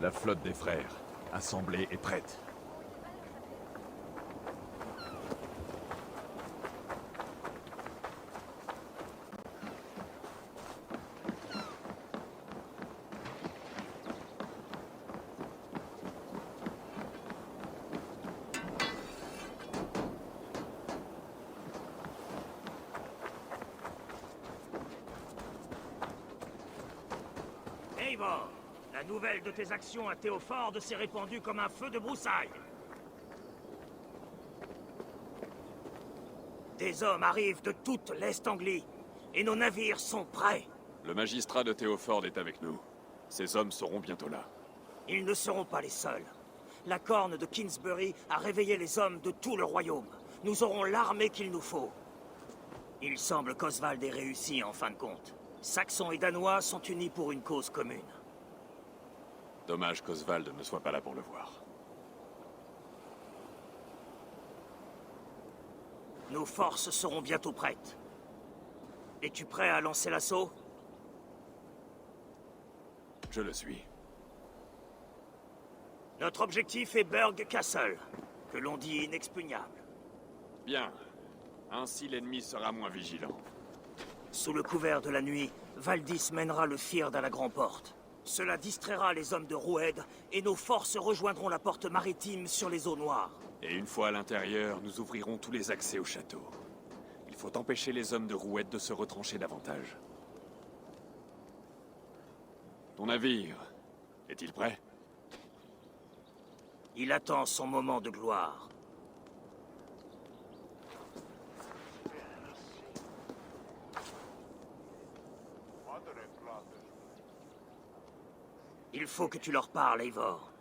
La flotte des frères, assemblée et prête. Eivor, la nouvelle de tes actions à Théophorde s'est répandue comme un feu de broussailles. Des hommes arrivent de toute l'Est-Anglie, et nos navires sont prêts. Le magistrat de Théophorde est avec nous. Ces hommes seront bientôt là. Ils ne seront pas les seuls. La corne de Kingsbury a réveillé les hommes de tout le royaume. Nous aurons l'armée qu'il nous faut. Il semble qu'Oswald ait réussi en fin de compte. Saxons et Danois sont unis pour une cause commune. Dommage qu'Oswald ne soit pas là pour le voir. Nos forces seront bientôt prêtes. Es-tu prêt à lancer l'assaut? Je le suis. Notre objectif est Burg Castle, que l'on dit inexpugnable. Bien. Ainsi l'ennemi sera moins vigilant. Sous le couvert de la nuit, Valdis mènera le Fyrd à la Grand-Porte. Cela distraira les hommes de Roued, et nos forces rejoindront la porte maritime sur les eaux noires. Et une fois à l'intérieur, nous ouvrirons tous les accès au château. Il faut empêcher les hommes de Roued de se retrancher davantage. Ton navire, est-il prêt? Il attend son moment de gloire. Il faut que tu leur parles, Eivor.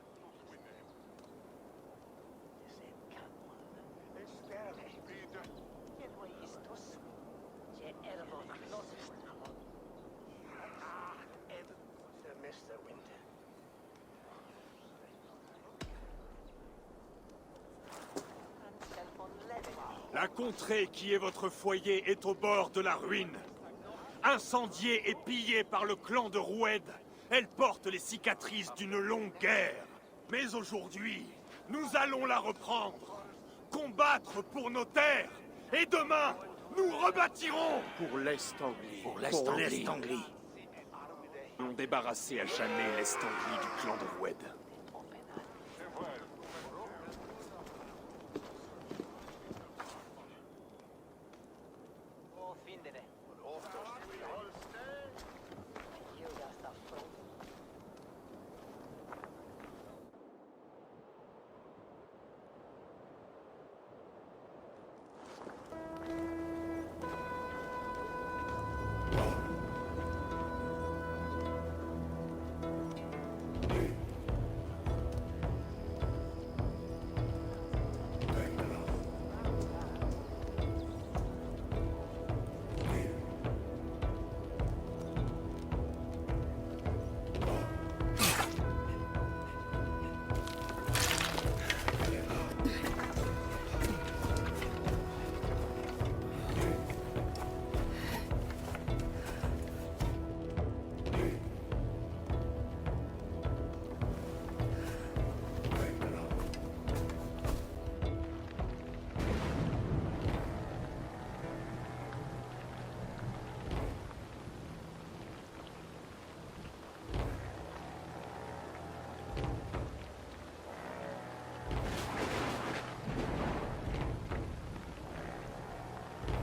La contrée qui est votre foyer est au bord de la ruine. Incendiée et pillée par le clan de Roued, elle porte les cicatrices d'une longue guerre. Mais aujourd'hui, nous allons la reprendre, combattre pour nos terres, et demain, nous rebâtirons Pour l'Est-Anglie. Pour l'Est-Anglie. Nous allons débarrasser à jamais l'Est-Anglie du clan de Roued.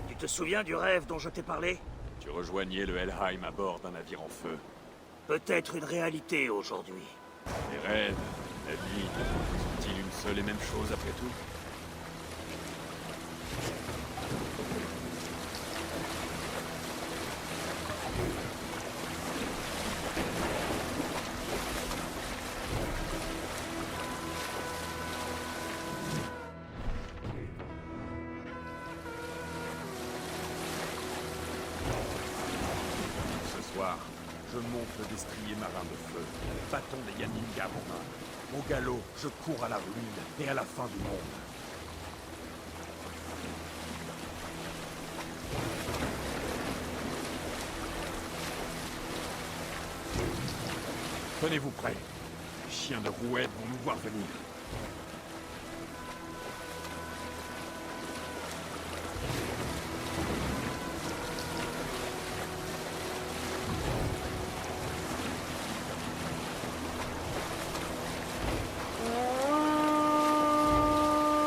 Tu te souviens du rêve dont je t'ai parlé? Tu rejoignais le Helheim à bord d'un navire en feu. Peut-être une réalité aujourd'hui. Les rêves, la vie, sont-ils une seule et même chose après tout? Ce soir, je monte le destrier marin de feu, le bâton des Yaninga en main. Au galop, je cours à la ruine et à la fin du monde. Tenez-vous prêts. Les chiens de Roued vont nous voir venir.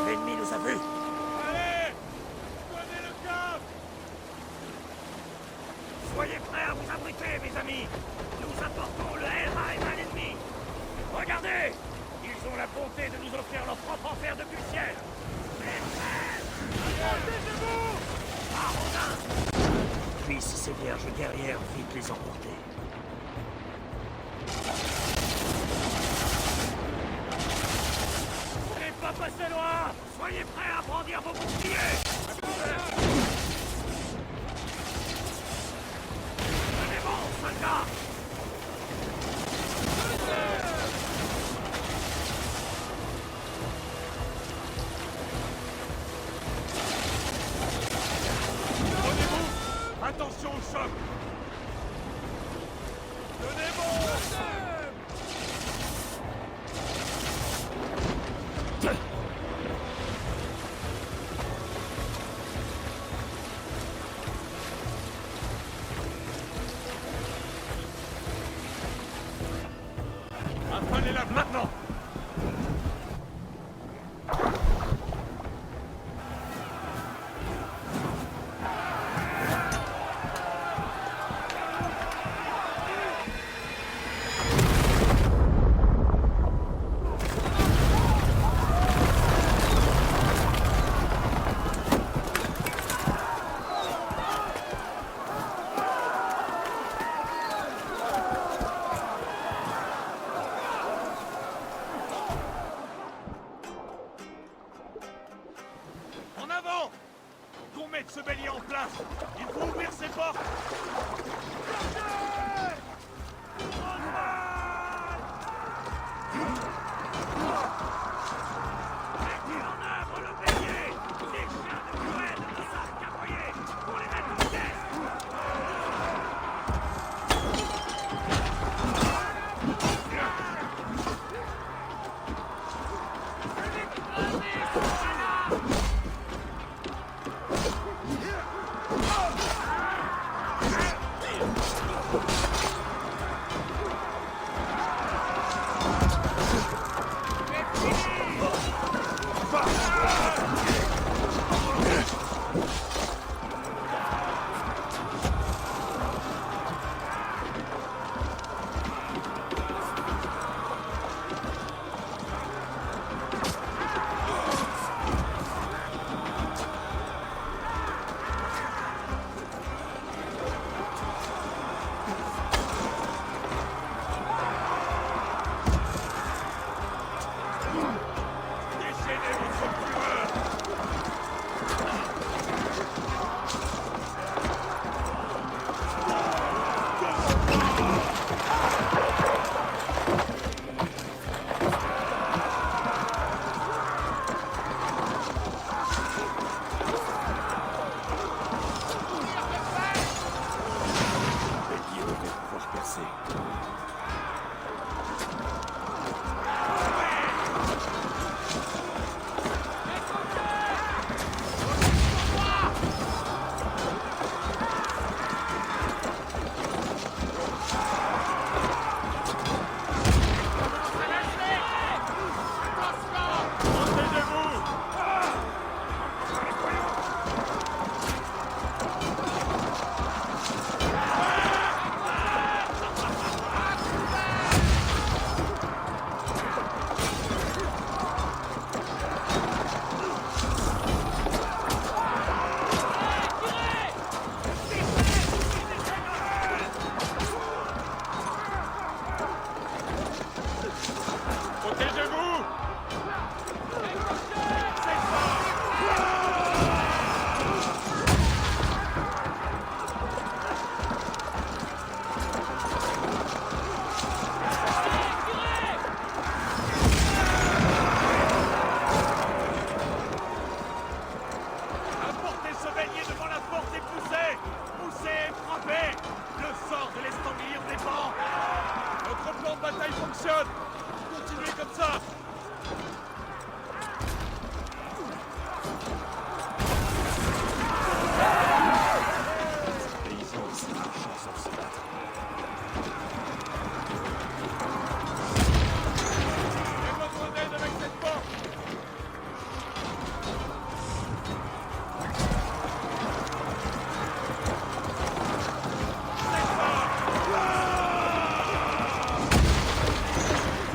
L'ennemi nous a vus. Allez! Prenez le cap! Soyez prêts à vous abriter, mes amis. Nous apportons le Helheim à l'ennemi. Regardez! Ils ont la bonté de nous offrir leur propre enfer depuis le ciel. Puissent ces vierges guerrières vite les emporter. N'est pas passé loin! Soyez prêts à brandir vos boucliers! Tenez bon, soldats! Prenez-vous! Attention au choc! Tenez bon! Affalez-la maintenant! En avant! Qu'on mette ce bélier en place! Il faut ouvrir ses portes! Mettez en œuvre le bélier! Les chiens de Roued ne savent qu'aboyer pour les mettre en pièces! Déchaînez votre fureur! Les dieux devraient pouvoir percer. Protégez-vous! Protégez-vous! Apportez ce bélier devant la porte et poussez! Poussez et frappez! Le sort de l'estamblille en dépend! Notre plan de bataille fonctionne! continuez comme ça! Les paysans ici ont une chance de se battre. J'ai besoin d'aide avec cette porte!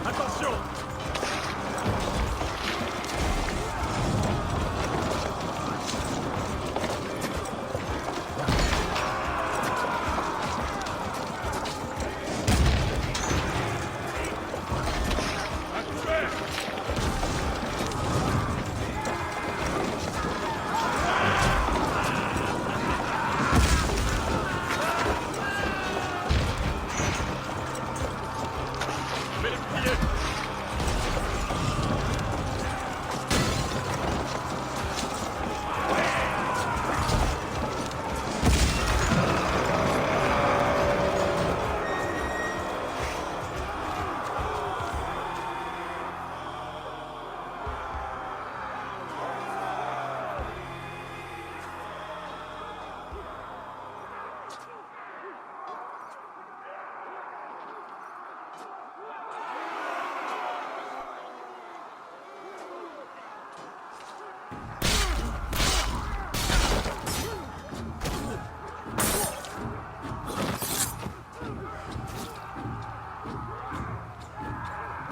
Attention! À couvert! Je vais les plier!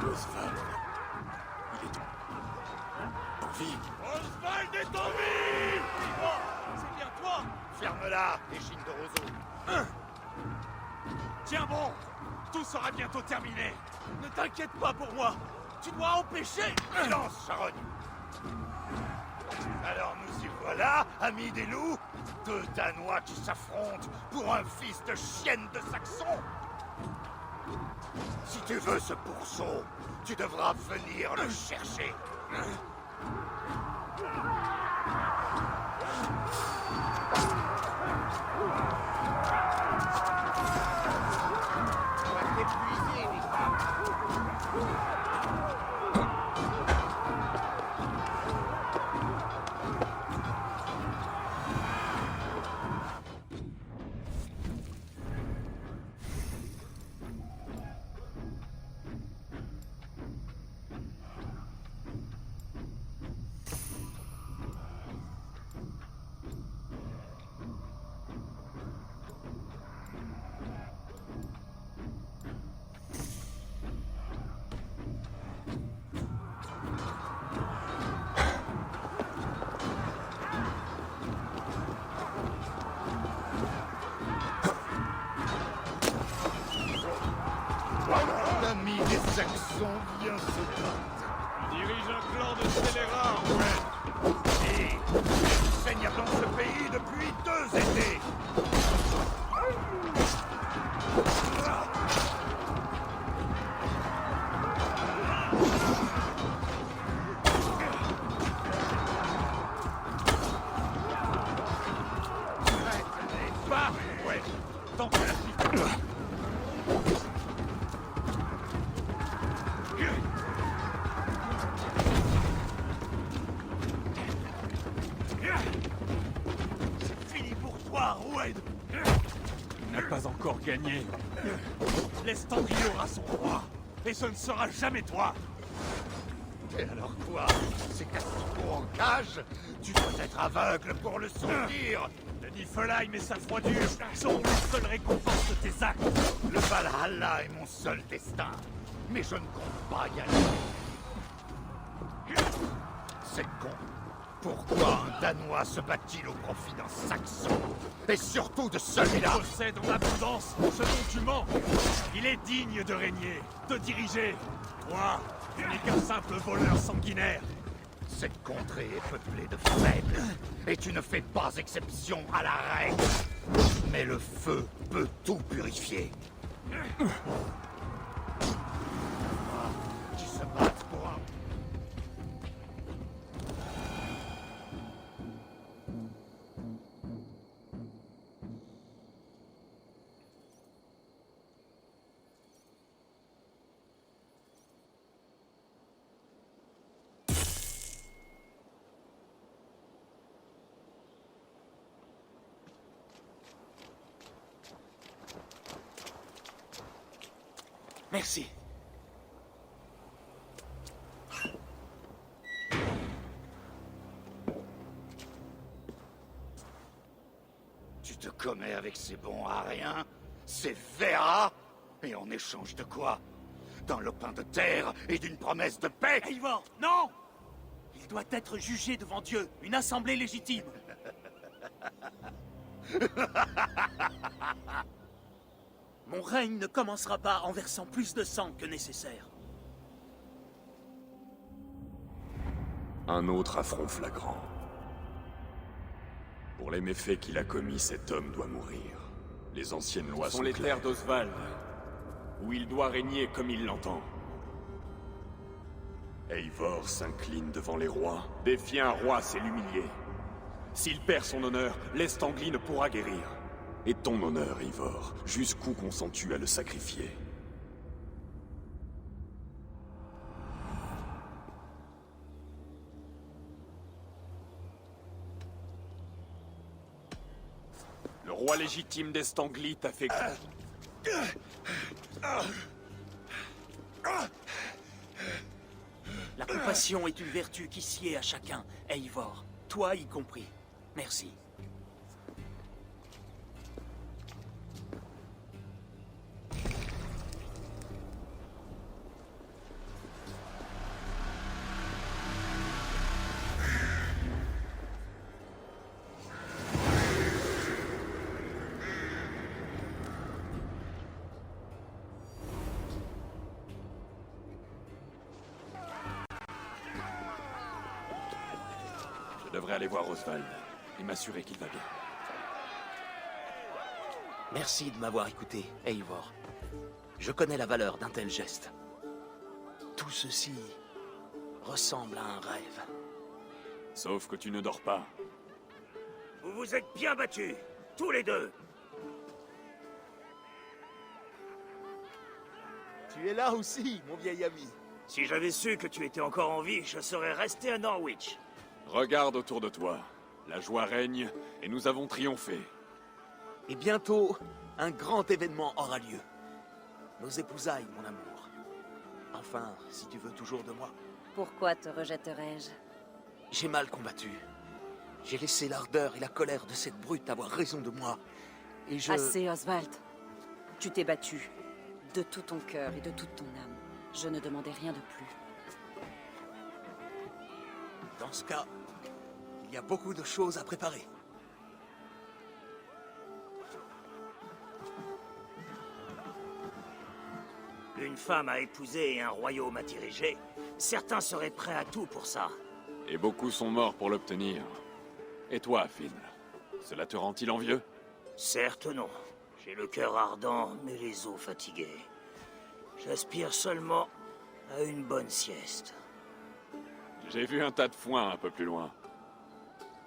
Oswald. Il est en vie. Oswald est en vie! Oh, c'est bien toi! Ferme-la, échine de roseau. Tiens bon! Tout sera bientôt terminé! Ne t'inquiète pas pour moi! Tu dois empêcher! Silence, charogne. Alors nous y voilà, amis des loups. Deux Danois qui s'affrontent pour un fils de chienne de Saxon. Si tu veux ce pourceau, tu devras venir le chercher. On va t'épuiser, les femmes. L'ami des Saxons vient se battre. Dirige un clan de scélérats, ouais! Et saigne dans ce pays depuis 2 étés. Bah, ouais! Tant que la fille! C'est fini pour toi, Roued. On n'a pas encore gagné. L'Estendrio aura son roi! Et ce ne sera jamais toi! Et alors toi, c'est Castro en cage? Tu dois être aveugle pour le sentir. Le Niflheim et sa froidure seront les seules récompenses de tes actes! Le Valhalla est mon seul destin. Mais je ne compte pas y aller. C'est con. Pourquoi un Danois se bat-il au profit d'un Saxon? Et surtout de Il celui-là? possède en abondance ce dont tu manques! Il est digne de régner, de diriger! Toi, tu n'es qu'un simple voleur sanguinaire! Cette contrée est peuplée de faibles. Et tu ne fais pas exception à la règle. Mais le feu peut tout purifier. Qui se battent pour un... Merci. Tu te commets avec ces bons à rien, ces verras, et en échange de quoi? D'un lopin de terre et d'une promesse de paix? Eivor, non! Il doit être jugé devant Dieu, une assemblée légitime. Mon règne ne commencera pas en versant plus de sang que nécessaire. Un autre affront flagrant. Pour les méfaits qu'il a commis, cet homme doit mourir. Les anciennes lois sont les claires. terres d'Oswald, où il doit régner comme il l'entend. Eivor s'incline devant les rois. Défier un roi, c'est l'humilier. S'il perd son honneur, l'Estanglie ne pourra guérir. Et ton honneur, Eivor, jusqu'où consens-tu à le sacrifier? Le roi légitime d'Estanglie t'a fait... La compassion est une vertu qui sied à chacun, Eivor, toi y compris. Merci. Je devrais aller voir Oswald et m'assurer qu'il va bien. Merci de m'avoir écouté, Eivor. Je connais la valeur d'un tel geste. Tout ceci ressemble à un rêve. Sauf que tu ne dors pas. Vous vous êtes bien battus, tous les deux. Tu es là aussi, mon vieil ami. Si j'avais su que tu étais encore en vie, je serais resté à Norwich. Regarde autour de toi. La joie règne et nous avons triomphé. Et bientôt, un grand événement aura lieu. Nos épousailles, mon amour. Enfin, si tu veux toujours de moi. Pourquoi te rejetterais-je? J'ai mal combattu. J'ai laissé l'ardeur et la colère de cette brute avoir raison de moi. Et je... Assez, Oswald. Tu t'es battu. De tout ton cœur et de toute ton âme. Je ne demandais rien de plus. Dans ce cas, il y a beaucoup de choses à préparer. Une femme à épouser et un royaume à diriger. Certains seraient prêts à tout pour ça. Et beaucoup sont morts pour l'obtenir. Et toi, Finn, cela te rend-il envieux? Certes non. J'ai le cœur ardent, mais les os fatigués. J'aspire seulement à une bonne sieste. J'ai vu un tas de foin un peu plus loin.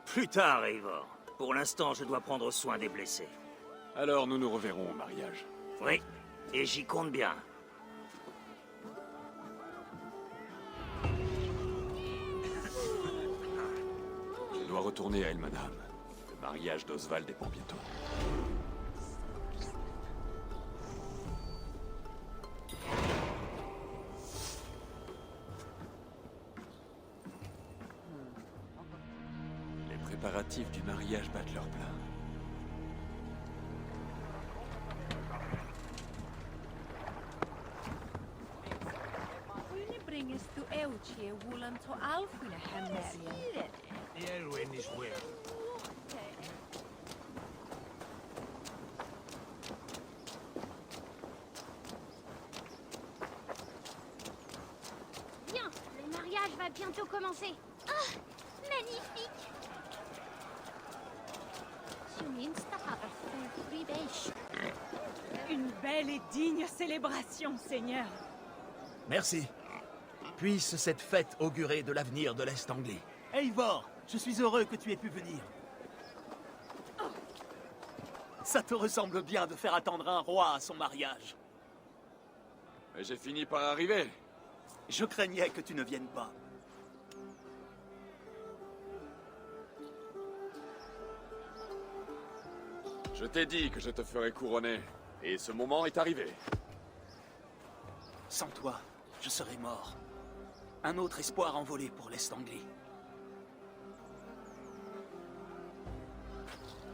Plus tard, Eivor. Pour l'instant, je dois prendre soin des blessés. Alors nous nous reverrons au mariage. Oui, et j'y compte bien. Je dois retourner à Elmenham. Le mariage d'Oswald dépend bientôt. Les préparatifs du mariage battent leur plein. Bringest du Elche Wulan to Alfina Hemmerian. Elwyn is well. Bien, le mariage va bientôt commencer. Ah, magnifique. Une belle et digne célébration, Seigneur. Merci. Puisse cette fête augurer de l'avenir de l'Est anglais. Eivor, je suis heureux que tu aies pu venir. Ça te ressemble bien de faire attendre un roi à son mariage. Mais j'ai fini par arriver. Je craignais que tu ne viennes pas. Je t'ai dit que je te ferais couronner. Et ce moment est arrivé. Sans toi, je serais mort. Un autre espoir envolé pour l'Est Anglie.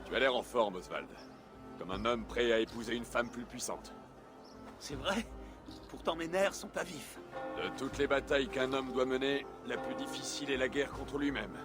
Tu as l'air en forme, Oswald. Comme un homme prêt à épouser une femme plus puissante. C'est vrai? Pourtant mes nerfs sont pas vifs. De toutes les batailles qu'un homme doit mener, la plus difficile est la guerre contre lui-même.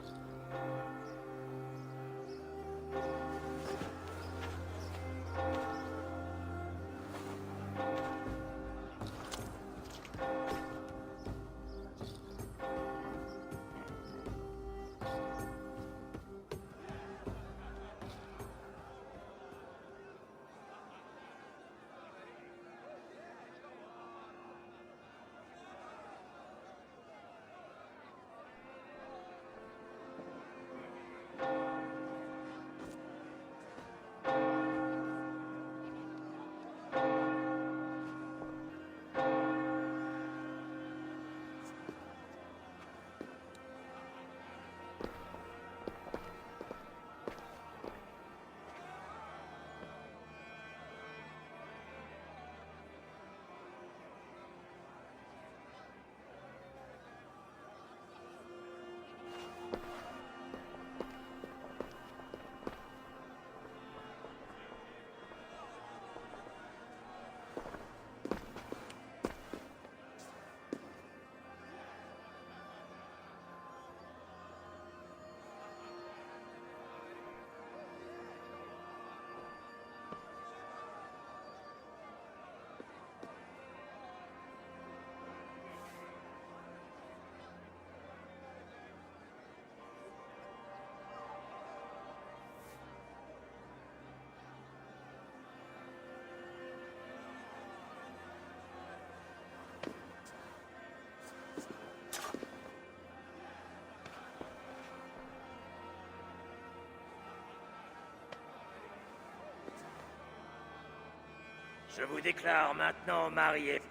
Je vous déclare maintenant mari et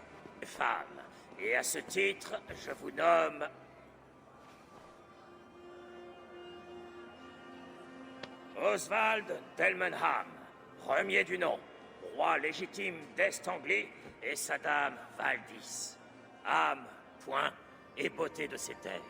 femme. Et à ce titre, je vous nomme... Oswald Delmenham, premier du nom, roi légitime d'Est-Anglie et sa dame Valdis. Âme, point et beauté de ses terres.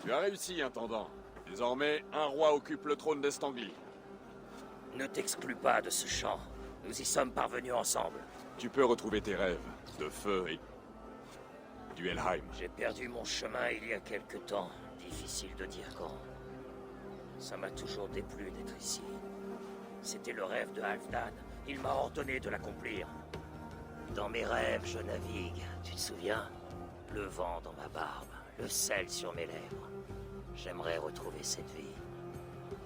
Tu as réussi, intendant. Désormais, un roi occupe le trône d'Est-Anglie. Ne t'exclus pas de ce champ. Nous y sommes parvenus ensemble. Tu peux retrouver tes rêves, de feu et... du Helheim. J'ai perdu mon chemin il y a quelque temps. Difficile de dire quand. Ça m'a toujours déplu d'être ici. C'était le rêve de Halfdan. Il m'a ordonné de l'accomplir. Dans mes rêves, je navigue. Tu te souviens? Le vent dans ma barbe, le sel sur mes lèvres. J'aimerais retrouver cette vie.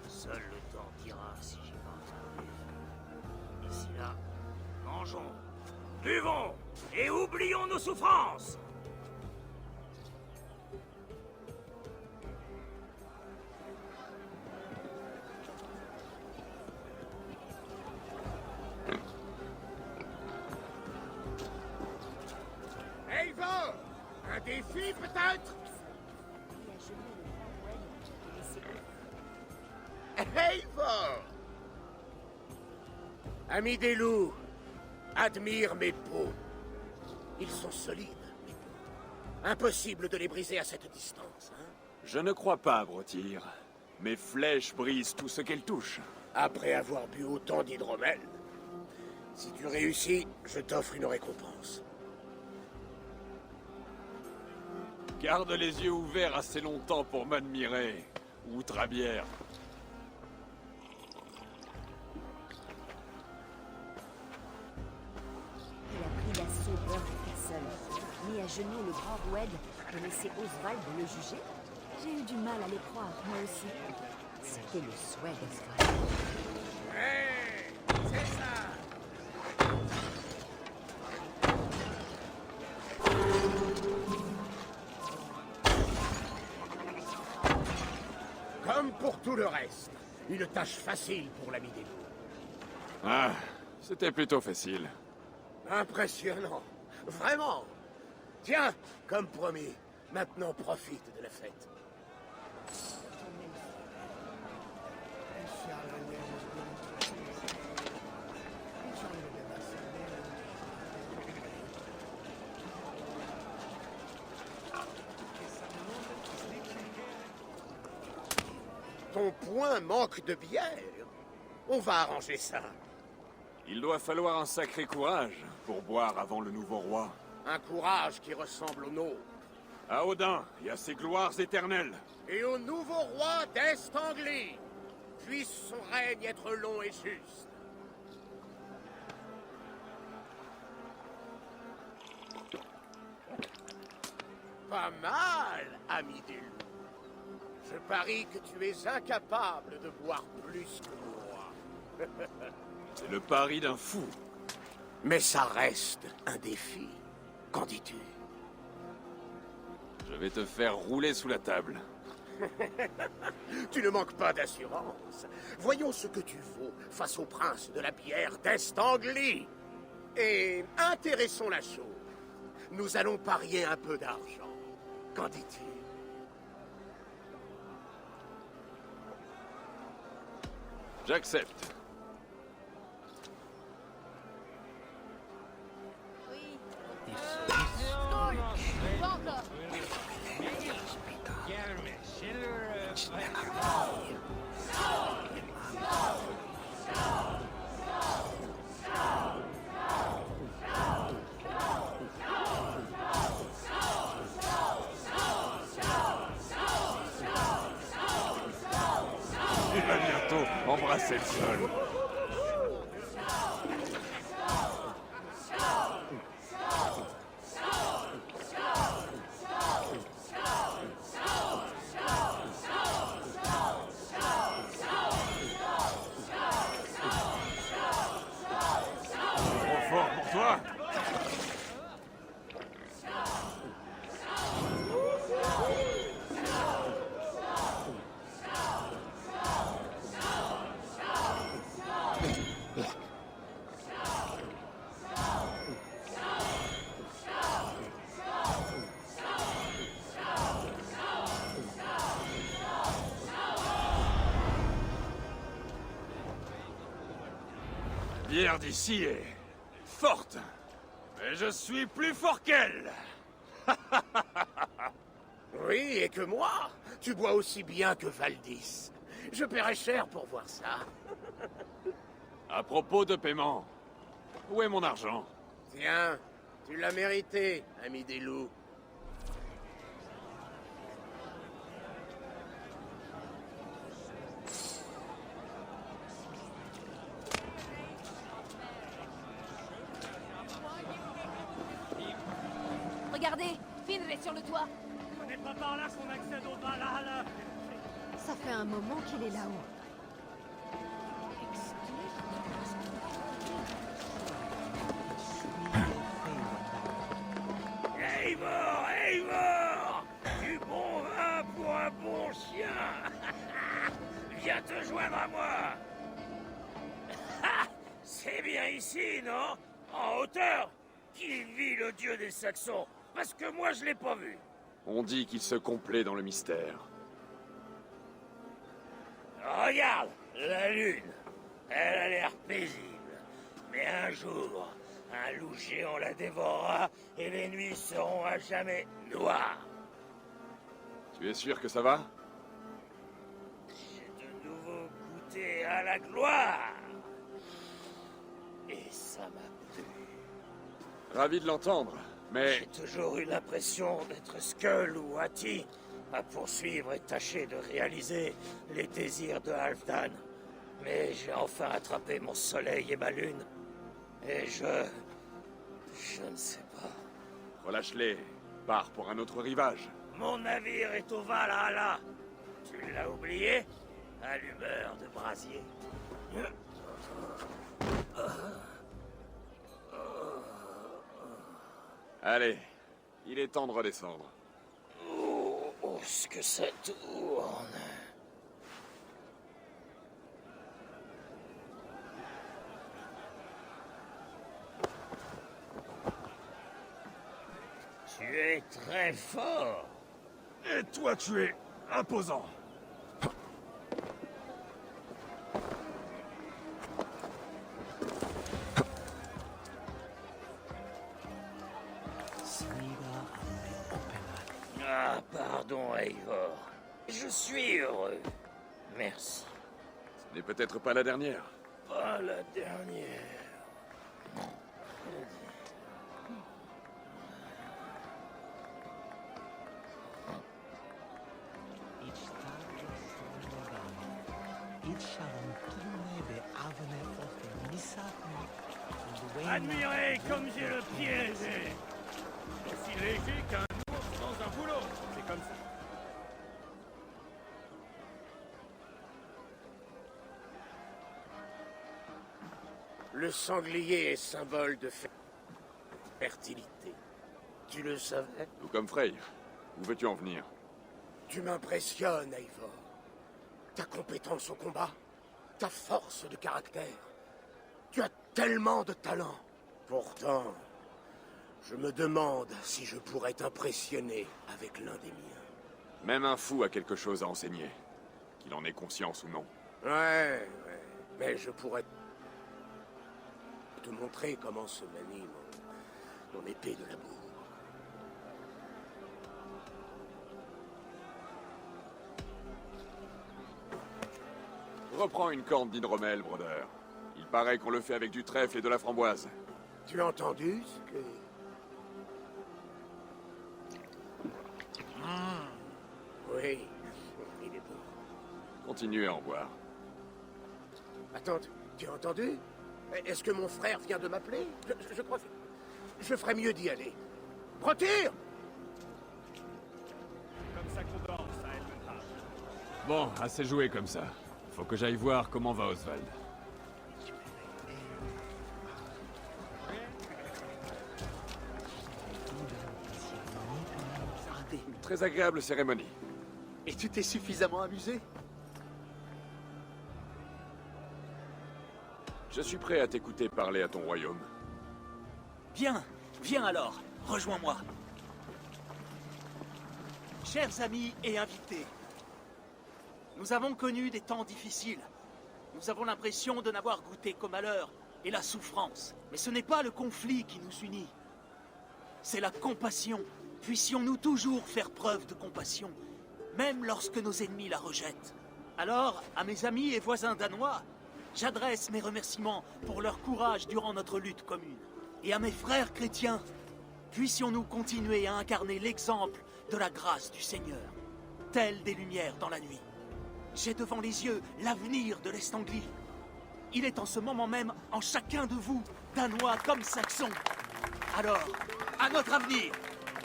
Seul le temps dira si j'y parviendrai. D'ici là, mangeons, buvons et oublions nos souffrances. Eivor! Un défi, peut-être? Eivor! Ami des loups, admire mes peaux. Ils sont solides, mes peaux. Impossible de les briser à cette distance, hein? Je ne crois pas, Brotir. Mes flèches brisent tout ce qu'elles touchent. Après avoir bu autant d'hydromel, si tu réussis, je t'offre une récompense. Garde les yeux ouverts assez longtemps pour m'admirer, outrabière. Il a pris d'assaut Burg-Castle, mis à genoux le grand Roued et laissé Oswald le juger. J'ai eu du mal à les croire, moi aussi. C'était le souhait d'Oswald. Hey, c'est ça! le reste. Une tâche facile pour l'ami des loups. Ah, c'était plutôt facile. Impressionnant. Vraiment. Tiens, comme promis, maintenant profite de la fête. Ton poing manque de bière. On va arranger ça. Il doit falloir un sacré courage pour boire avant le nouveau roi. Un courage qui ressemble au nôtre. À Odin et à ses gloires éternelles. Et au nouveau roi d'Est-Anglie. Puisse son règne être long et juste. Pas mal, ami des loups. Je parie que tu es incapable de boire plus que moi. C'est le pari d'un fou. Mais ça reste un défi. Qu'en dis-tu? Je vais te faire rouler sous la table. Tu ne manques pas d'assurance. Voyons ce que tu vaux face au prince de la bière d'Est-Anglie. Et intéressons la chose. Nous allons parier un peu d'argent. Qu'en dis-tu? J'accepte. Il va bientôt embrasser le sol. Trop fort pour toi? La bière d'ici est forte, mais je suis plus fort qu'elle. Oui, et que moi, tu bois aussi bien que Valdis. Je paierais cher pour voir ça. À propos de paiement, où est mon argent? Tiens, tu l'as mérité, ami des loups. Regardez, Finray sur le toit. Ce n'est pas par là qu'on accède au Valhalla. Ça fait un moment qu'il est là-haut. Eivor, Eivor! Du bon vin pour un bon chien. Viens te joindre à moi. C'est bien ici, non? En hauteur? Qui vit le dieu des Saxons? Parce que moi, je l'ai pas vu. On dit qu'il se complaît dans le mystère. Regarde, la lune. Elle a l'air paisible. Mais un jour, un loup géant la dévorera et les nuits seront à jamais noires. Tu es sûr que ça va? J'ai de nouveau goûté à la gloire. Et ça m'a plu. Ravi de l'entendre, mais... J'ai toujours eu l'impression d'être Skull ou Hati, à poursuivre et tâcher de réaliser les désirs de Halfdan. Mais j'ai enfin attrapé mon soleil et ma lune. Et je ne sais pas. Relâche-les. Pars pour un autre rivage. Mon navire est au Valhalla. Tu l'as oublié? Allumeur de brasier. Allez, il est temps de redescendre. Oh, ce que ça tourne. Tu es très fort. Et toi, tu es imposant. Ah, pardon, Eivor. Je suis heureux. Merci. Ce n'est peut-être pas la dernière. Pas la dernière. Admirez comme j'ai le pied léger. Aussi léger qu'un ours dans un boulot. C'est comme ça. Le sanglier est symbole de fertilité. Tu le savais? Tout comme Frey. Où veux-tu en venir? Tu m'impressionnes, Eivor. Ta compétence au combat, ta force de caractère. Tu as tellement de talent. Pourtant, je me demande si je pourrais t'impressionner avec l'un des miens. Même un fou a quelque chose à enseigner. Qu'il en ait conscience ou non. Ouais. Mais je pourrais te montrer comment se manie mon épée de l'amour. Reprends une corne d'hydromel, Brodeur. Il paraît qu'on le fait avec du trèfle et de la framboise. Tu as entendu ce que... Oui, il est bon. Continuez à en boire. Attends, tu as entendu? Est-ce que mon frère vient de m'appeler? Je crois que... Je ferais mieux d'y aller. Retire! Comme ça qu'on danse à Elmenham. Bon, assez joué comme ça. Faut que j'aille voir comment va Oswald. Très agréable cérémonie. Et tu t'es suffisamment amusé? Je suis prêt à t'écouter parler à ton royaume. Viens, viens alors, rejoins-moi. Chers amis et invités, nous avons connu des temps difficiles. Nous avons l'impression de n'avoir goûté qu'au malheur et la souffrance. Mais ce n'est pas le conflit qui nous unit. C'est la compassion. Puissions-nous toujours faire preuve de compassion, même lorsque nos ennemis la rejettent. Alors, à mes amis et voisins danois, j'adresse mes remerciements pour leur courage durant notre lutte commune. Et à mes frères chrétiens, puissions-nous continuer à incarner l'exemple de la grâce du Seigneur, telle des lumières dans la nuit. J'ai devant les yeux l'avenir de l'Est Anglie. Il est en ce moment même en chacun de vous, Danois comme Saxons. Alors, à notre avenir!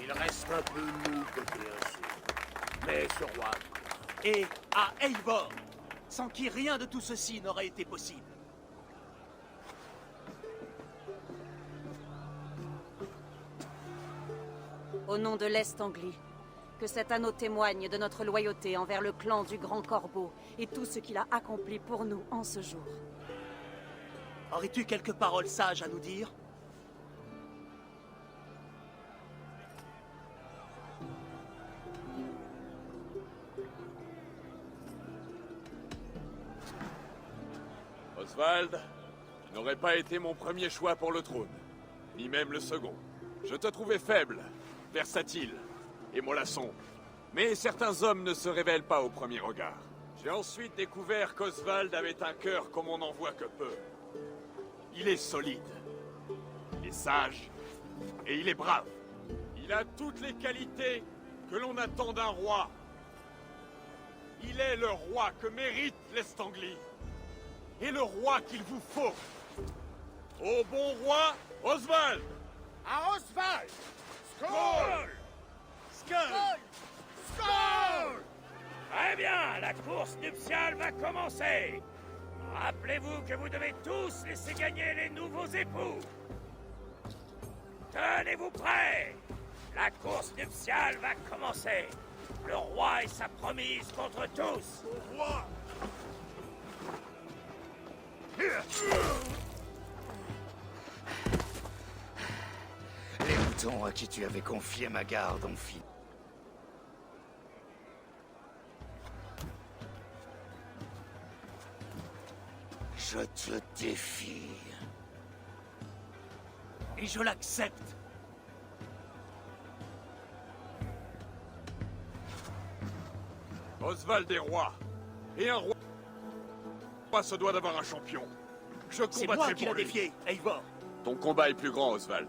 Il reste un peu mou côté insu. Mais ce roi... Et à Eivor, sans qui rien de tout ceci n'aurait été possible. Au nom de l'Est Anglie, que cet anneau témoigne de notre loyauté envers le clan du Grand Corbeau et tout ce qu'il a accompli pour nous en ce jour. Aurais-tu quelques paroles sages à nous dire? Oswald, tu n'aurais pas été mon premier choix pour le trône, ni même le second. Je te trouvais faible, versatile et mollasson. Mais certains hommes ne se révèlent pas au premier regard. J'ai ensuite découvert qu'Oswald avait un cœur comme on n'en voit que peu. Il est solide, il est sage et il est brave. Il a toutes les qualités que l'on attend d'un roi. Il est le roi que mérite l'Est Anglie. Et le roi qu'il vous faut. Au bon roi, Oswald! À Oswald! Skål! Skål! Skål! Très bien, la course nuptiale va commencer. Rappelez-vous que vous devez tous laisser gagner les nouveaux époux. Tenez-vous prêts. La course nuptiale va commencer. Le roi et sa promise contre tous. Au roi! Les bretons à qui tu avais confié ma garde ont fini. Je te défie. Et je l'accepte. Oswald est roi. Et un roi se doit d'avoir un champion. Je C'est combattrai moi qui pour l'a lui. défié, Eivor. Ton combat est plus grand, Oswald.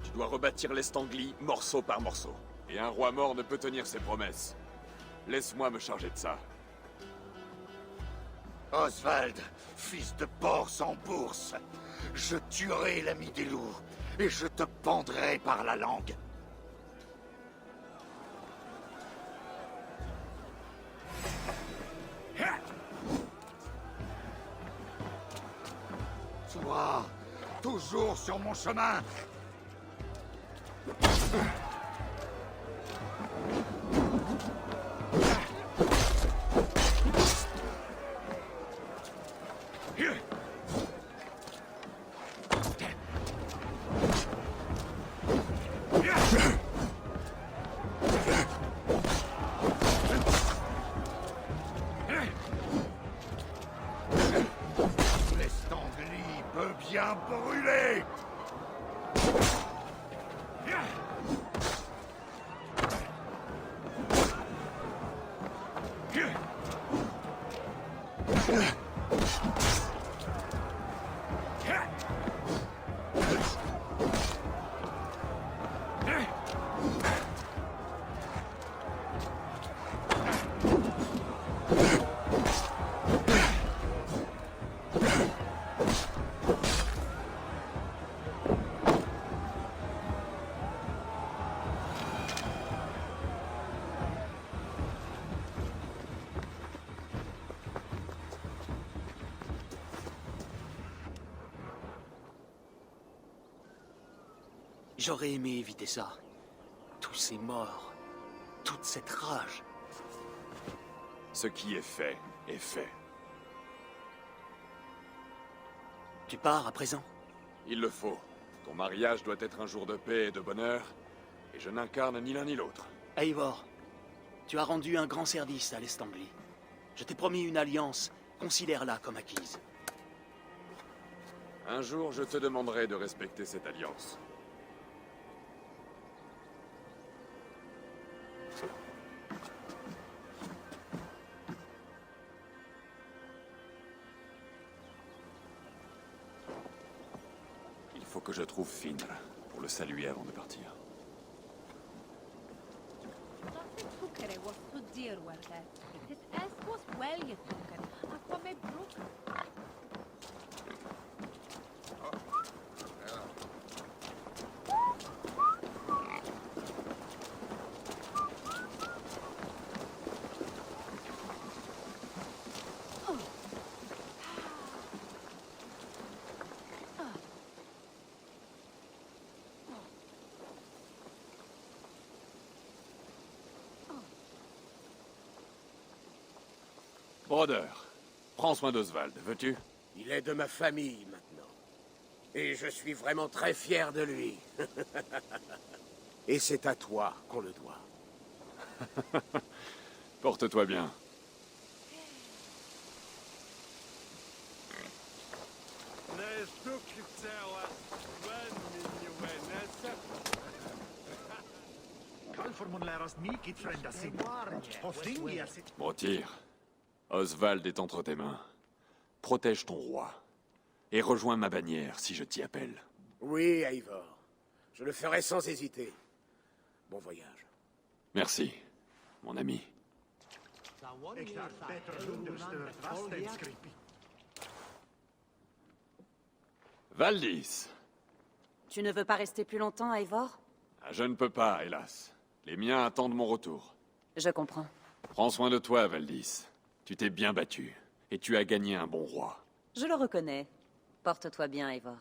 Tu dois rebâtir l'Est Anglie morceau par morceau. Et un roi mort ne peut tenir ses promesses. Laisse-moi me charger de ça. Oswald, fils de porc sans bourse, je tuerai l'ami des loups et je te pendrai par la langue. Toi, toujours sur mon chemin. L'Est Anglie peut bien brûler. J'aurais aimé éviter ça. Tous ces morts, toute cette rage. Ce qui est fait, est fait. Tu pars à présent? Il le faut. Ton mariage doit être un jour de paix et de bonheur, et je n'incarne ni l'un ni l'autre. Eivor, tu as rendu un grand service à l'Est Anglie. Je t'ai promis une alliance, considère-la comme acquise. Un jour, je te demanderai de respecter cette alliance. Il faut que je trouve Finr pour le saluer avant de partir. Broder, prends soin d'Oswald, veux-tu? Il est de ma famille maintenant. Et je suis vraiment très fier de lui. Et c'est à toi qu'on le doit. Porte-toi bien. Brotyr, Oswald est entre tes mains. Protège ton roi. Et rejoins ma bannière si je t'y appelle. Oui, Eivor. Je le ferai sans hésiter. Bon voyage. Merci, mon ami. Valdis. Tu ne veux pas rester plus longtemps, Eivor? Je ne peux pas, hélas. Les miens attendent mon retour. Je comprends. Prends soin de toi, Valdis. Tu t'es bien battu. Et tu as gagné un bon roi. Je le reconnais. Porte-toi bien, Eivor.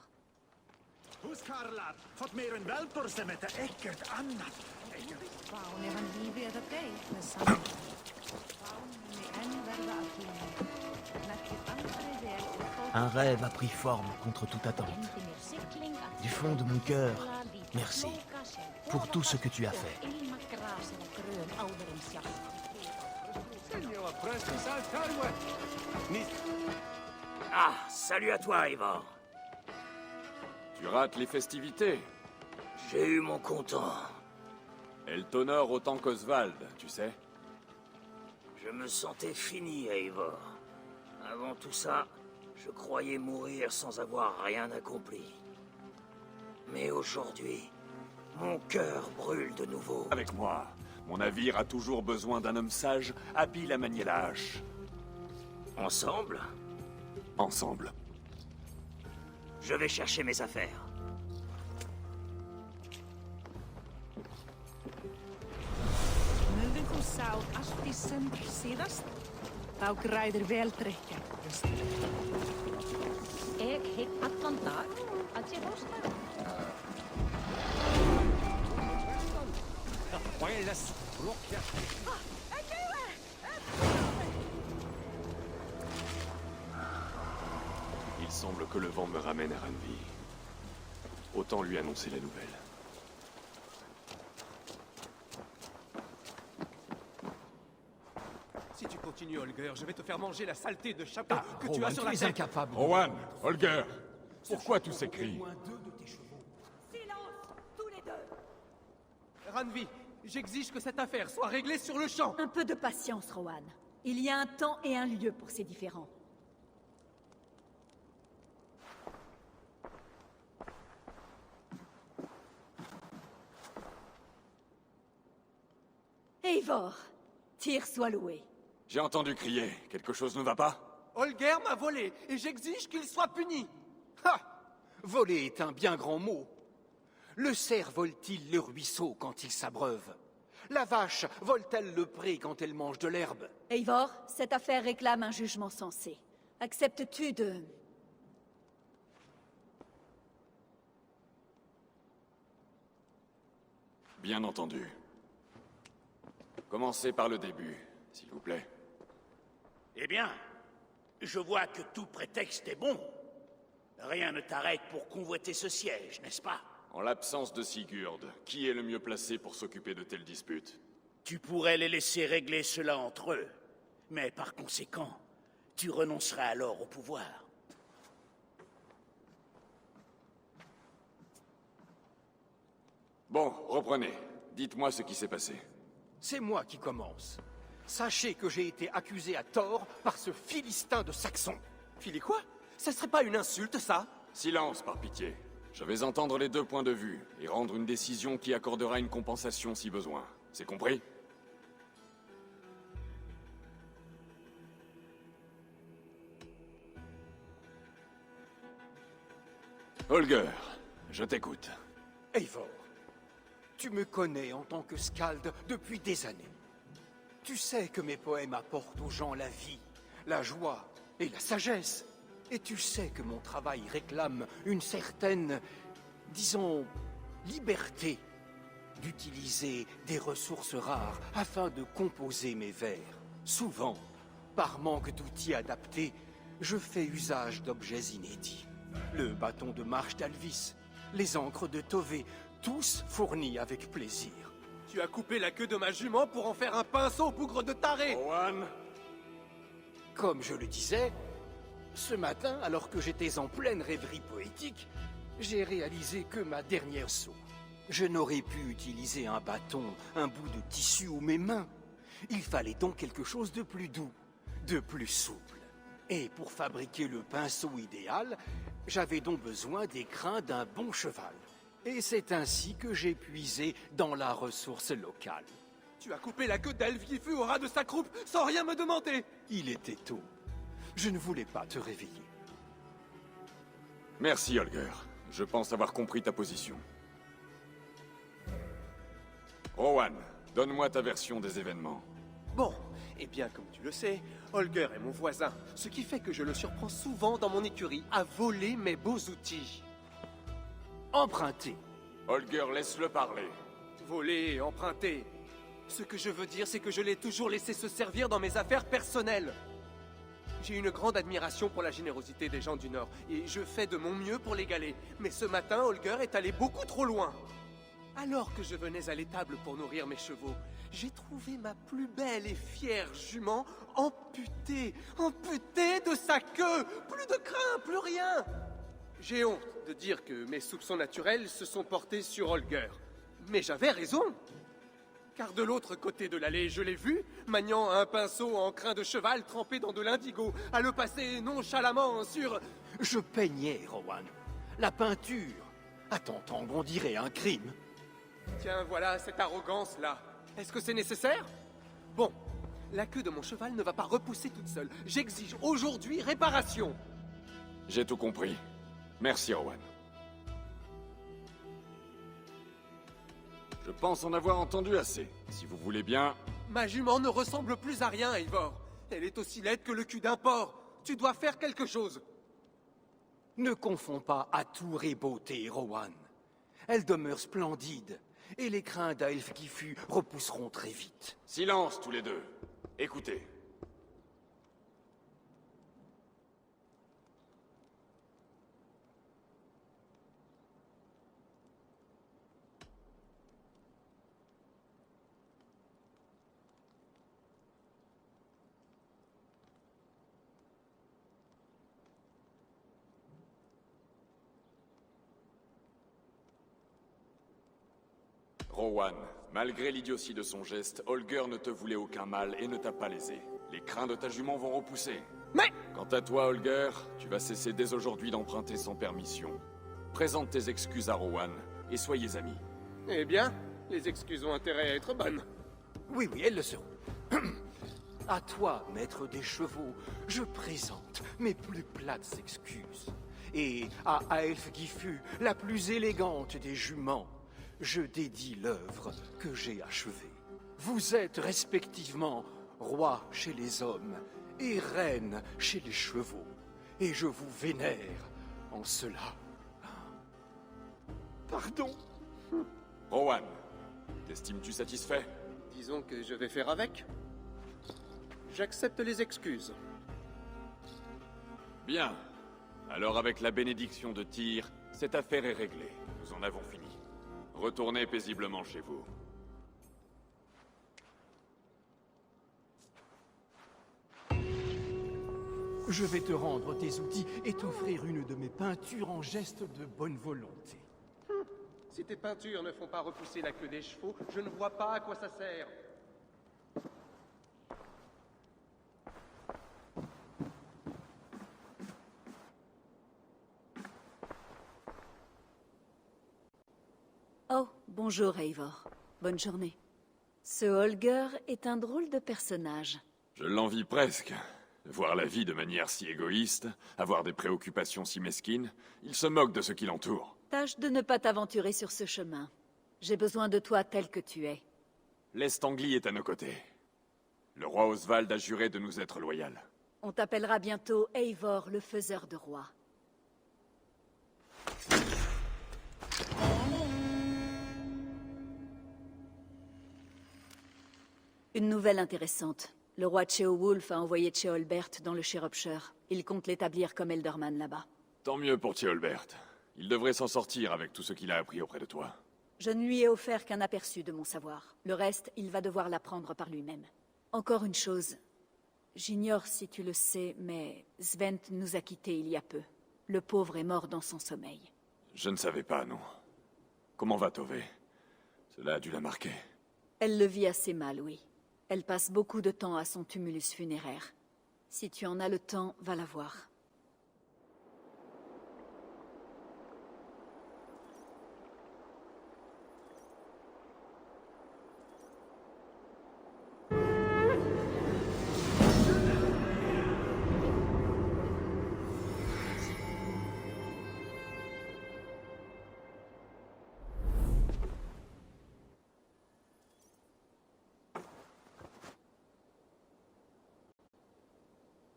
Un rêve a pris forme contre toute attente. Du fond de mon cœur, Merci pour tout ce que tu as fait. Ah, salut à toi, Eivor. Tu rates les festivités. J'ai eu mon comptant. Elle t'honore autant qu'Oswald, tu sais. Je me sentais fini, Eivor. Avant tout ça, je croyais mourir sans avoir rien accompli. Mais aujourd'hui, mon cœur brûle de nouveau. Avec moi, mon navire a toujours besoin d'un homme sage, habile à manier la hache. Ensemble? Ensemble. Je vais chercher mes affaires. Muldin þú sá allt í senn síðast, þá græðir vel drykja. Ég hef allan dag að ég hósta. Il semble que le vent me ramène à Ranvi. Autant lui annoncer la nouvelle. Si tu continues, Holger, je vais te faire manger la saleté de chapeau que tu as sur la tu es tête. incapable. Rowan, Holger, pourquoi tous ces cris? Silence, tous les deux. Ranvi, j'exige que cette affaire soit réglée sur le champ. Un peu de patience, Rowan. Il y a un temps et un lieu pour ces différends. Eivor, Tyr soit loué. J'ai entendu crier. Quelque chose ne va pas? Holger m'a volé et j'exige qu'il soit puni. Ha! Voler est un bien grand mot. Le cerf vole-t-il le ruisseau quand il s'abreuve? La vache vole-t-elle le pré quand elle mange de l'herbe? Eivor, cette affaire réclame un jugement sensé. Acceptes-tu de... Bien entendu. Commencez par le début, s'il vous plaît. Eh bien, je vois que tout prétexte est bon. Rien ne t'arrête pour convoiter ce siège, n'est-ce pas? En l'absence de Sigurd, qui est le mieux placé pour s'occuper de telles disputes? Tu pourrais les laisser régler cela entre eux. Mais par conséquent, tu renonceras alors au pouvoir. Bon, reprenez. Dites-moi ce qui s'est passé. C'est moi qui commence. Sachez que j'ai été accusé à tort par ce Philistin de Saxon. Phili quoi? Ça serait pas une insulte, ça? Silence, par pitié. Je vais entendre les deux points de vue et rendre une décision qui accordera une compensation si besoin. C'est compris? Holger, je t'écoute. Eivor, tu me connais en tant que skald depuis des années. Tu sais que mes poèmes apportent aux gens la vie, la joie et la sagesse. Et tu sais que mon travail réclame une certaine, disons, liberté d'utiliser des ressources rares afin de composer mes vers. Souvent, par manque d'outils adaptés, je fais usage d'objets inédits. Le bâton de marche d'Alvis, les encres de Tové, tous fournis avec plaisir. Tu as coupé la queue de ma jument pour en faire un pinceau, bougre de taré! Rowan! Comme je le disais, ce matin, alors que j'étais en pleine rêverie poétique, j'ai réalisé que ma dernière saut. Je n'aurais pu utiliser un bâton, un bout de tissu ou mes mains. Il fallait donc quelque chose de plus doux, de plus souple. Et pour fabriquer le pinceau idéal, j'avais donc besoin des crins d'un bon cheval. Et c'est ainsi que j'ai puisé dans la ressource locale. Tu as coupé la queue d'Alvifu au ras de sa croupe sans rien me demander! Il était tôt. Je ne voulais pas te réveiller. Merci, Holger. Je pense avoir compris ta position. Rowan, donne-moi ta version des événements. Bon, eh bien, comme tu le sais, Holger est mon voisin, ce qui fait que je le surprends souvent dans mon écurie à voler mes beaux outils. Emprunter. Holger, laisse-le parler. Voler et emprunter. Ce que je veux dire, c'est que je l'ai toujours laissé se servir dans mes affaires personnelles. J'ai une grande admiration pour la générosité des gens du Nord, et je fais de mon mieux pour l'égaler. Mais ce matin, Holger est allé beaucoup trop loin. Alors que je venais à l'étable pour nourrir mes chevaux, j'ai trouvé ma plus belle et fière jument amputée de sa queue. Plus de crin, plus rien. J'ai honte de dire que mes soupçons naturels se sont portés sur Holger. Mais j'avais raison. Car de l'autre côté de l'allée, je l'ai vu, maniant un pinceau en crin de cheval trempé dans de l'indigo, à le passer nonchalamment sur... Je peignais, Rowan. La peinture. À t'entendre, on dirait un crime. Tiens, voilà cette arrogance-là. Est-ce que c'est nécessaire? Bon, la queue de mon cheval ne va pas repousser toute seule. J'exige aujourd'hui réparation. J'ai tout compris. Merci, Rowan. Je pense en avoir entendu assez. Si vous voulez bien... Ma jument ne ressemble plus à rien, Eivor. Elle est aussi laide que le cul d'un porc. Tu dois faire quelque chose. Ne confonds pas atour et beauté, Rowan. Elle demeure splendide, et les crins d'Aelfgifu repousseront très vite. Silence, tous les deux. Écoutez. Rowan, malgré l'idiotie de son geste, Holger ne te voulait aucun mal et ne t'a pas lésé. Les crins de ta jument vont repousser. Mais... Quant à toi, Holger, tu vas cesser dès aujourd'hui d'emprunter sans permission. Présente tes excuses à Rowan et soyez amis. Eh bien, les excuses ont intérêt à être bonnes. Oui, elles le seront. À toi, maître des chevaux, je présente mes plus plates excuses. Et à Aelfgifu, la plus élégante des juments, je dédie l'œuvre que j'ai achevée. Vous êtes respectivement roi chez les hommes et reine chez les chevaux. Et je vous vénère en cela. Pardon. Rowan, t'estimes-tu satisfait? Disons que je vais faire avec. J'accepte les excuses. Bien. Alors avec la bénédiction de Tyr, cette affaire est réglée. Nous en avons fini. Retournez paisiblement chez vous. Je vais te rendre tes outils et t'offrir une de mes peintures en geste de bonne volonté. Si tes peintures ne font pas repousser la queue des chevaux, je ne vois pas à quoi ça sert. Oh, bonjour Eivor. Bonne journée. Ce Holger est un drôle de personnage. Je l'envie presque. Voir la vie de manière si égoïste, avoir des préoccupations si mesquines, il se moque de ce qui l'entoure. Tâche de ne pas t'aventurer sur ce chemin. J'ai besoin de toi tel que tu es. L'Est Anglie est à nos côtés. Le roi Oswald a juré de nous être loyal. On t'appellera bientôt Eivor, le faiseur de rois. Une nouvelle intéressante. Le roi Ceolwulf a envoyé Ceolbert dans le Shropshire. Il compte l'établir comme Elderman là-bas. Tant mieux pour Ceolbert. Il devrait s'en sortir avec tout ce qu'il a appris auprès de toi. Je ne lui ai offert qu'un aperçu de mon savoir. Le reste, il va devoir l'apprendre par lui-même. Encore une chose. J'ignore si tu le sais, mais Svend nous a quittés il y a peu. Le pauvre est mort dans son sommeil. Je ne savais pas, non. Comment va Tove? Cela a dû la marquer. Elle le vit assez mal, oui. Elle passe beaucoup de temps à son tumulus funéraire. Si tu en as le temps, va la voir.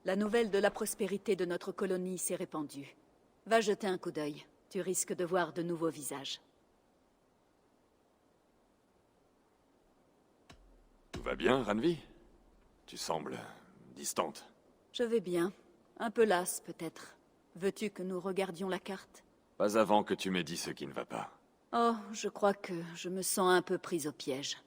La nouvelle de la prospérité de notre colonie s'est répandue. Va jeter un coup d'œil. Tu risques de voir de nouveaux visages. Tout va bien, Ranvi? Tu sembles distante. Je vais bien. Un peu lasse, peut-être. Veux-tu que nous regardions la carte? Pas avant que tu m'aies dit ce qui ne va pas. Oh, je crois que je me sens un peu prise au piège.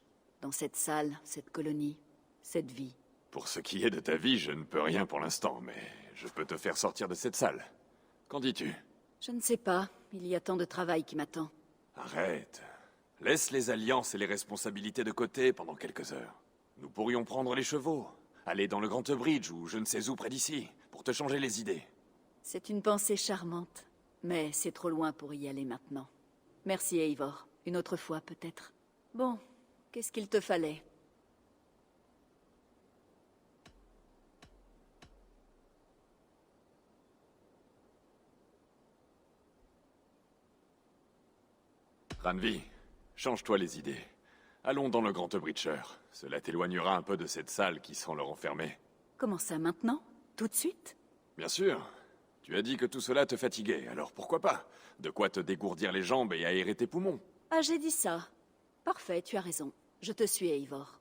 Dans cette salle, cette colonie, cette vie. Pour ce qui est de ta vie, je ne peux rien pour l'instant, mais je peux te faire sortir de cette salle. Qu'en dis-tu? Je ne sais pas. Il y a tant de travail qui m'attend. Arrête. Laisse les alliances et les responsabilités de côté pendant quelques heures. Nous pourrions prendre les chevaux, aller dans le Grand Bridge ou je ne sais où près d'ici, pour te changer les idées. C'est une pensée charmante, mais c'est trop loin pour y aller maintenant. Merci, Eivor. Une autre fois, peut-être. Bon, qu'est-ce qu'il te fallait? Randvi, change-toi les idées. Allons dans le Grand Breacher. Cela t'éloignera un peu de cette salle qui sent le renfermer. Comment ça, maintenant? Tout de suite? Bien sûr. Tu as dit que tout cela te fatiguait, alors pourquoi pas? De quoi te dégourdir les jambes et aérer tes poumons. Ah, j'ai dit ça. Parfait, tu as raison. Je te suis, Eivor.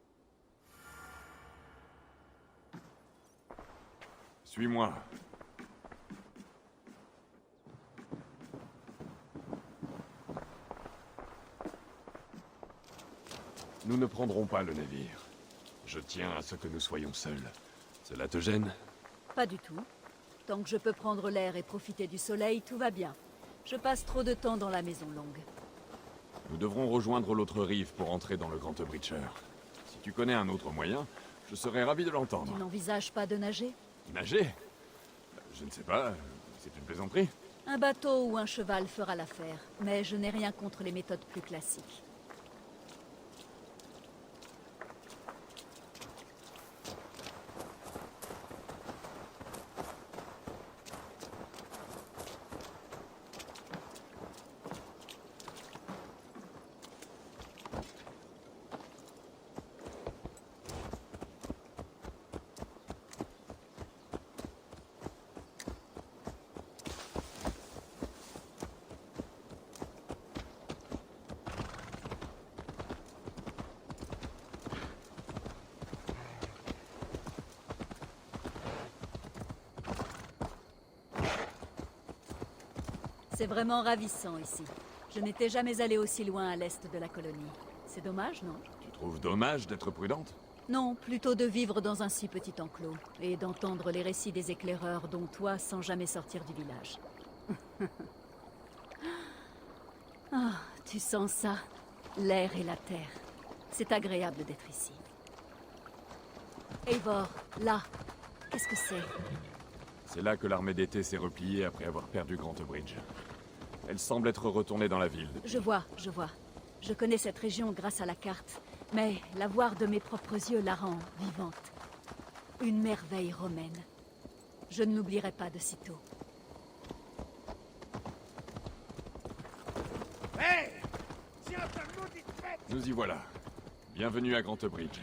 Suis-moi. Nous ne prendrons pas le navire. Je tiens à ce que nous soyons seuls. Cela te gêne? Pas du tout. Tant que je peux prendre l'air et profiter du soleil, tout va bien. Je passe trop de temps dans la maison longue. Nous devrons rejoindre l'autre rive pour entrer dans le Grand Breacher. Si tu connais un autre moyen, je serais ravi de l'entendre. Tu n'envisages pas de nager? Nager? Je ne sais pas. C'est une plaisanterie? Un bateau ou un cheval fera l'affaire, mais je n'ai rien contre les méthodes plus classiques. C'est vraiment ravissant ici. Je n'étais jamais allée aussi loin à l'est de la colonie. C'est dommage, non? Tu trouves dommage d'être prudente? Non, plutôt de vivre dans un si petit enclos, et d'entendre les récits des éclaireurs, dont toi, sans jamais sortir du village. Ah, tu sens ça? L'air et la terre. C'est agréable d'être ici. Eivor, là, qu'est-ce que c'est? C'est là que l'armée d'été s'est repliée après avoir perdu Grand Bridge. Elle semble être retournée dans la ville. Je vois. Je connais cette région grâce à la carte, mais la voir de mes propres yeux la rend vivante. Une merveille romaine. Je ne l'oublierai pas de sitôt. Hé! Tiens ta maudite tête! Nous y voilà. Bienvenue à Grand Bridge.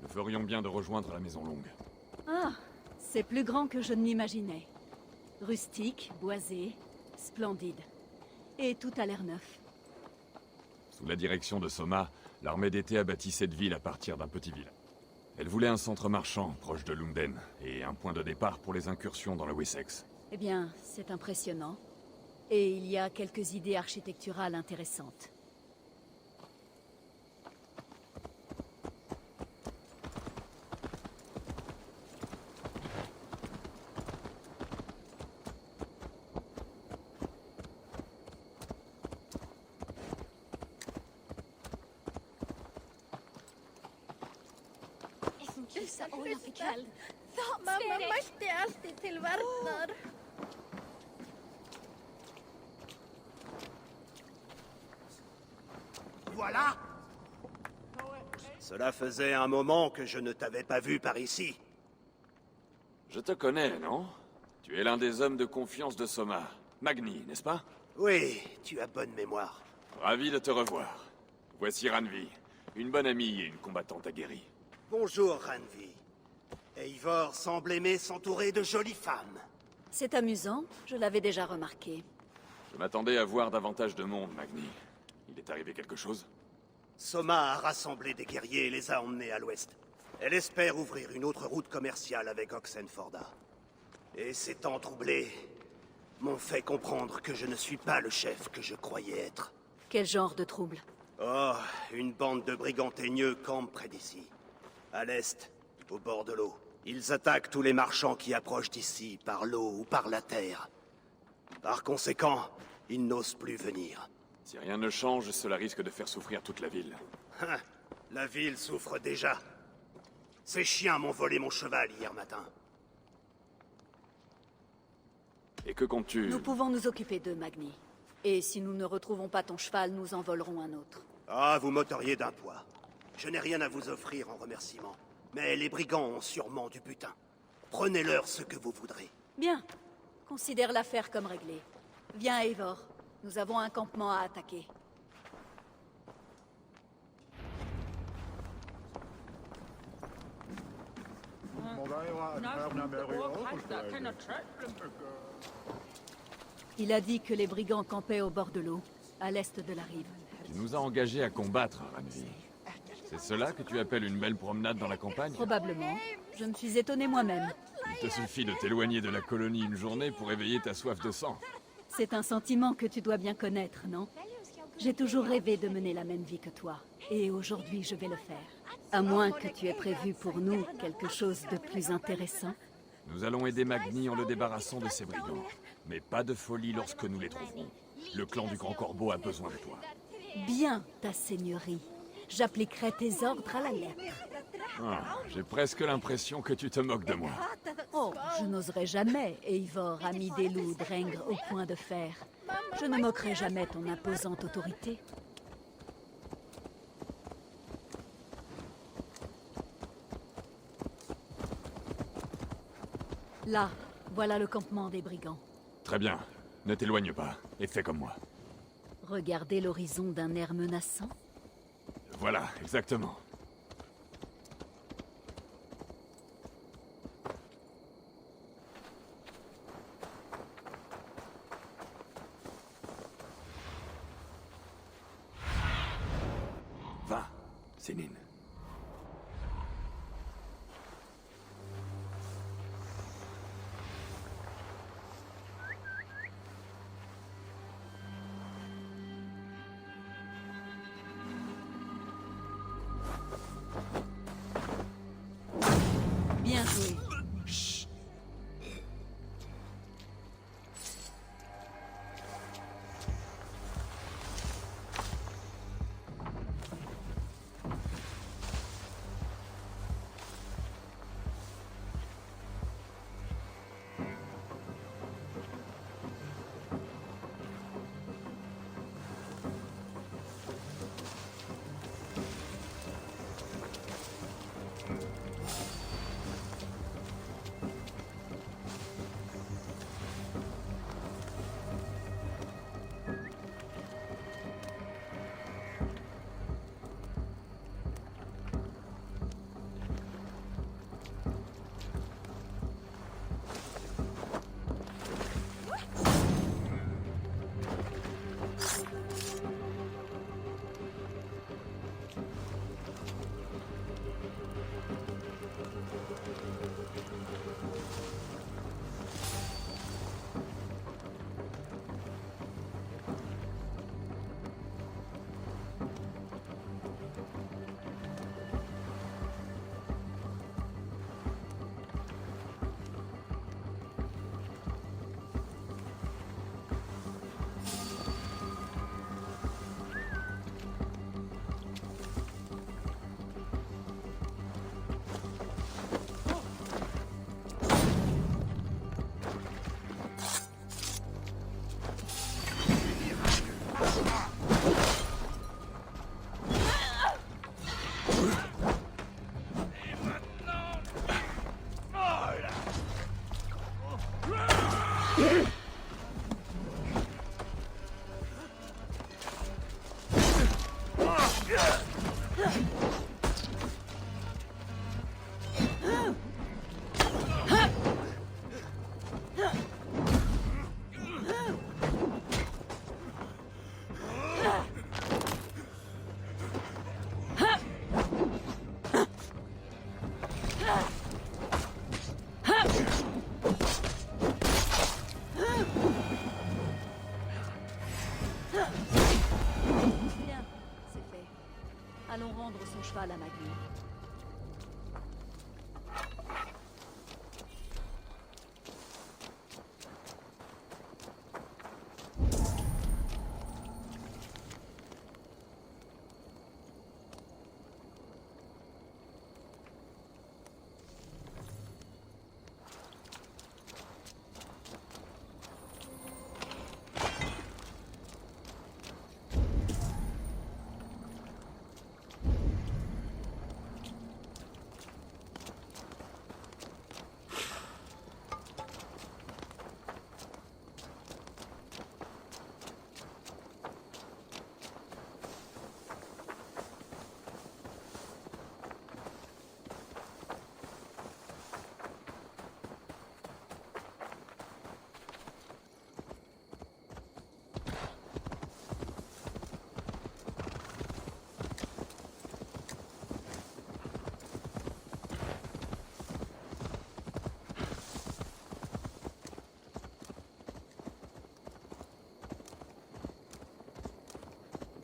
Nous ferions bien de rejoindre la Maison Longue. Ah, c'est plus grand que je ne l'imaginais. Rustique, boisé, splendide. Et tout a l'air neuf. Sous la direction de Soma, l'armée d'été a bâti cette ville à partir d'un petit village. Elle voulait un centre marchand proche de Lungden et un point de départ pour les incursions dans le Wessex. Eh bien, c'est impressionnant. Et il y a quelques idées architecturales intéressantes. Vissa Olafekall. Mamma Marti är alltid till varför. Voilà! Cela faisait un moment que je ne t'avais pas vu par ici. Je te connais, non? Tu es l'un des hommes de confiance de Soma. Magni, n'est-ce pas? Oui, tu as bonne mémoire. Ravi de te revoir. Voici Randvi, une bonne amie et une combattante aguerrie. Bonjour, Randvi. Eivor semble aimer s'entourer de jolies femmes. C'est amusant, je l'avais déjà remarqué. Je m'attendais à voir davantage de monde, Magni. Il est arrivé quelque chose? Soma a rassemblé des guerriers et les a emmenés à l'ouest. Elle espère ouvrir une autre route commerciale avec Oxenforda. Et ces temps troublés m'ont fait comprendre que je ne suis pas le chef que je croyais être. Quel genre de trouble? Oh, une bande de brigands teigneux campe près d'ici. À l'est, au bord de l'eau. Ils attaquent tous les marchands qui approchent d'ici, par l'eau ou par la terre. Par conséquent, ils n'osent plus venir. Si rien ne change, cela risque de faire souffrir toute la ville. Hein, la ville souffre déjà. Ces chiens m'ont volé mon cheval hier matin. Et que comptes-tu... Nous pouvons nous occuper d'eux, Magni. Et si nous ne retrouvons pas ton cheval, nous en volerons un autre. Ah, vous m'ôteriez d'un poids. Je n'ai rien à vous offrir en remerciement. Mais les brigands ont sûrement du butin. Prenez-leur ce que vous voudrez. Bien. Considère l'affaire comme réglée. Viens, Eivor. Nous avons un campement à attaquer. Il a dit que les brigands campaient au bord de l'eau, à l'est de la rive. Tu nous as engagés à combattre, Ranvi. C'est cela que tu appelles une belle promenade dans la campagne? Probablement. Je me suis étonné moi-même. Il te suffit de t'éloigner de la colonie une journée pour éveiller ta soif de sang. C'est un sentiment que tu dois bien connaître, non? J'ai toujours rêvé de mener la même vie que toi. Et aujourd'hui, je vais le faire. À moins que tu aies prévu pour nous quelque chose de plus intéressant. Nous allons aider Magni en le débarrassant de ses brigands. Mais pas de folie lorsque nous les trouverons. Le clan du Grand Corbeau a besoin de toi. Bien, ta seigneurie. J'appliquerai tes ordres à la lettre. Ah, j'ai presque l'impression que tu te moques de moi. Oh, je n'oserais jamais, Eivor, ami des loups, Drengr au point de fer. Je ne moquerai jamais ton imposante autorité. Là, voilà le campement des brigands. Très bien. Ne t'éloigne pas, et fais comme moi. Regardez l'horizon d'un air menaçant. Voilà, exactement. Va, Sénine. Bien joué. Allons rendre son cheval à Magni.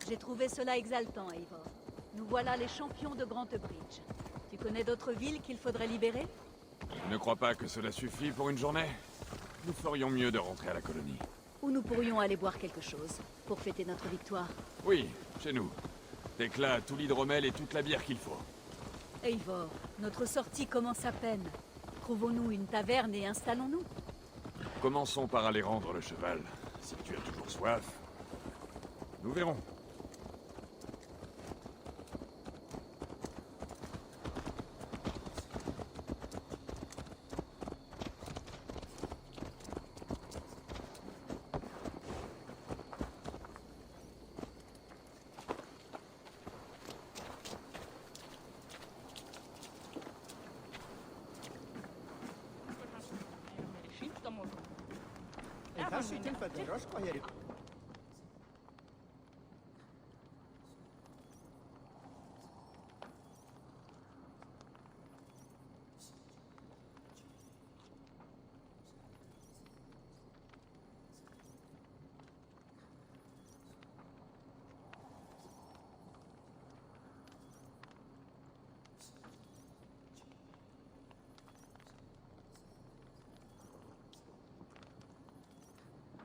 J'ai trouvé cela exaltant, Eivor. Nous voilà les champions de Grantebridge. Tu connais d'autres villes qu'il faudrait libérer? Je ne crois pas que cela suffit pour une journée. Nous ferions mieux de rentrer à la colonie. Ou nous pourrions aller boire quelque chose, pour fêter notre victoire. Oui, chez nous. D'éclat, tout l'hydromel et toute la bière qu'il faut. Eivor, notre sortie commence à peine. Trouvons-nous une taverne et installons-nous. Commençons par aller rendre le cheval. Si tu as toujours soif, nous verrons.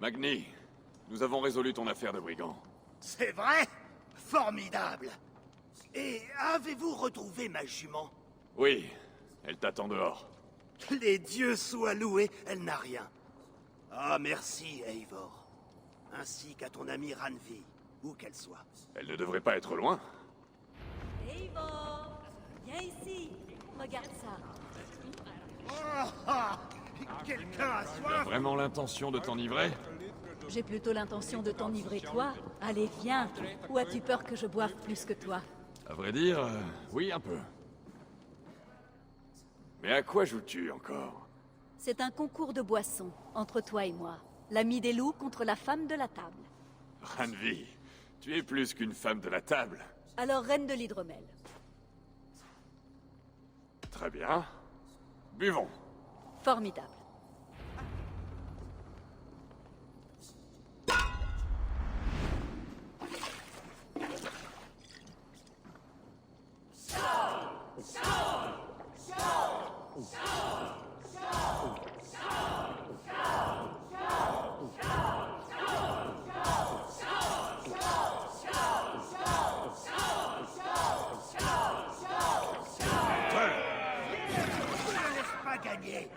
Magni, nous avons résolu ton affaire de brigand. C'est vrai? Formidable! Et avez-vous retrouvé ma jument? Oui, elle t'attend dehors. Les dieux soient loués, elle n'a rien. Ah, merci, Eivor. Ainsi qu'à ton amie Ranvi, où qu'elle soit. Elle ne devrait pas être loin. Eivor, viens ici. Regarde ça. Quelqu'un a Tu as soif? vraiment l'intention de t'enivrer? J'ai plutôt l'intention de t'enivrer toi. Allez, viens. Ou as-tu peur que je boive plus que toi? À vrai dire, oui, un peu. Mais à quoi joues-tu encore? C'est un concours de boissons, entre toi et moi. L'ami des loups contre la femme de la table. Ranvi, tu es plus qu'une femme de la table. Alors, reine de l'hydromel. Très bien. Buvons. Formidable. Gagner.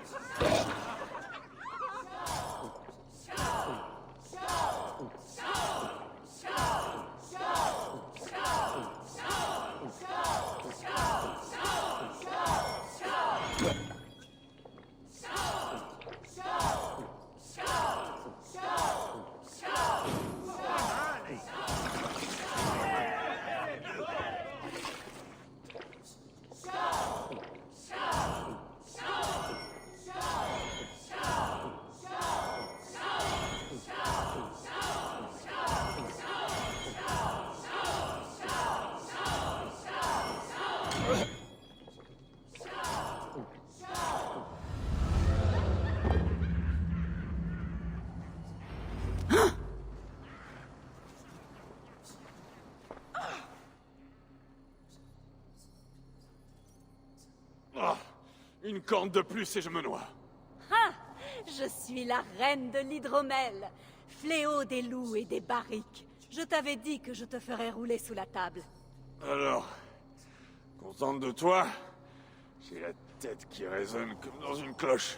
Une corne de plus et je me noie. Ah! Je suis la reine de l'hydromel, fléau des loups et des barriques. Je t'avais dit que je te ferais rouler sous la table. Alors, contente de toi? J'ai la tête qui résonne comme dans une cloche.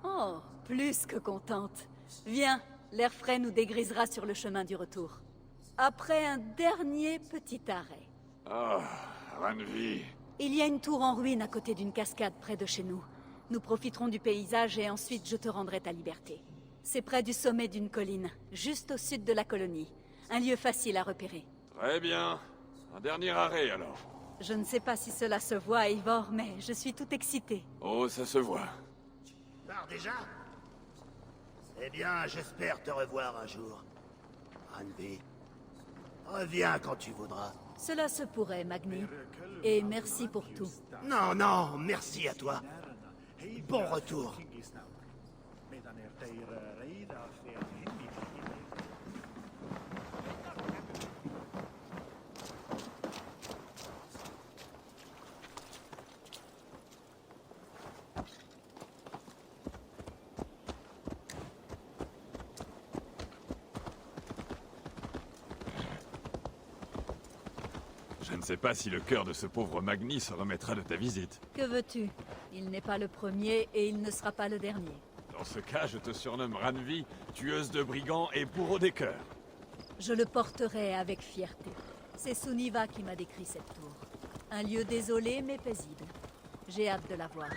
Oh, plus que contente. Viens, l'air frais nous dégrisera sur le chemin du retour. Après un dernier petit arrêt. Ah, Ranvi. Il y a une tour en ruine à côté d'une cascade près de chez nous. Nous profiterons du paysage et ensuite je te rendrai ta liberté. C'est près du sommet d'une colline, juste au sud de la colonie. Un lieu facile à repérer. Très bien. Un dernier arrêt alors. Je ne sais pas si cela se voit, Eivor, mais je suis tout excitée. Oh, ça se voit. Pars déjà? Eh bien, j'espère te revoir un jour. Ranvi, reviens quand tu voudras. Cela se pourrait, Magni. Et merci pour tout. Non, non, merci à toi. Bon retour. Je ne sais pas si le cœur de ce pauvre Magni se remettra de ta visite. Que veux-tu? Il n'est pas le premier et il ne sera pas le dernier. Dans ce cas, je te surnomme Ranvi, tueuse de brigands et bourreau des cœurs. Je le porterai avec fierté. C'est Suniva qui m'a décrit cette tour. Un lieu désolé mais paisible. J'ai hâte de la voir.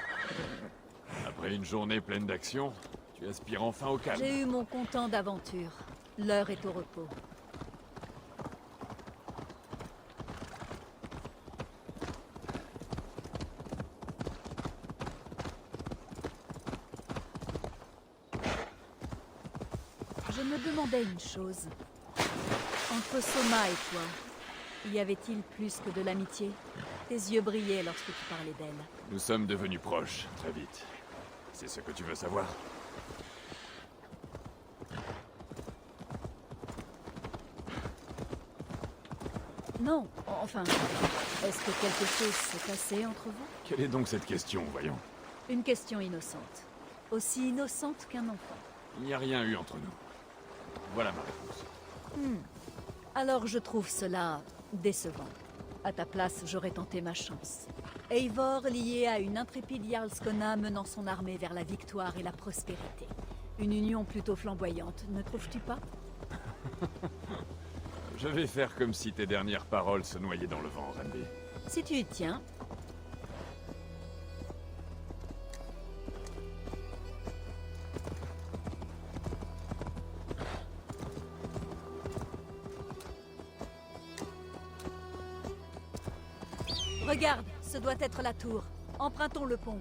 Après une journée pleine d'action, tu aspires enfin au calme. J'ai eu mon comptant d'aventure. L'heure est au repos. Je me demandais une chose. Entre Soma et toi, y avait-il plus que de l'amitié? Tes yeux brillaient lorsque tu parlais d'elle. Nous sommes devenus proches, très vite. C'est ce que tu veux savoir? Non, enfin, est-ce que quelque chose s'est passé entre vous? Quelle est donc cette question, voyons? Une question innocente. Aussi innocente qu'un enfant. Il n'y a rien eu entre nous. Voilà ma réponse. Alors je trouve cela décevant. À ta place, j'aurais tenté ma chance. Eivor lié à une intrépide Jarlskona menant son armée vers la victoire et la prospérité. Une union plutôt flamboyante, ne trouves-tu pas? Je vais faire comme si tes dernières paroles se noyaient dans le vent, Ranvi. Si tu y tiens. Regarde, ce doit être la tour. Empruntons le pont.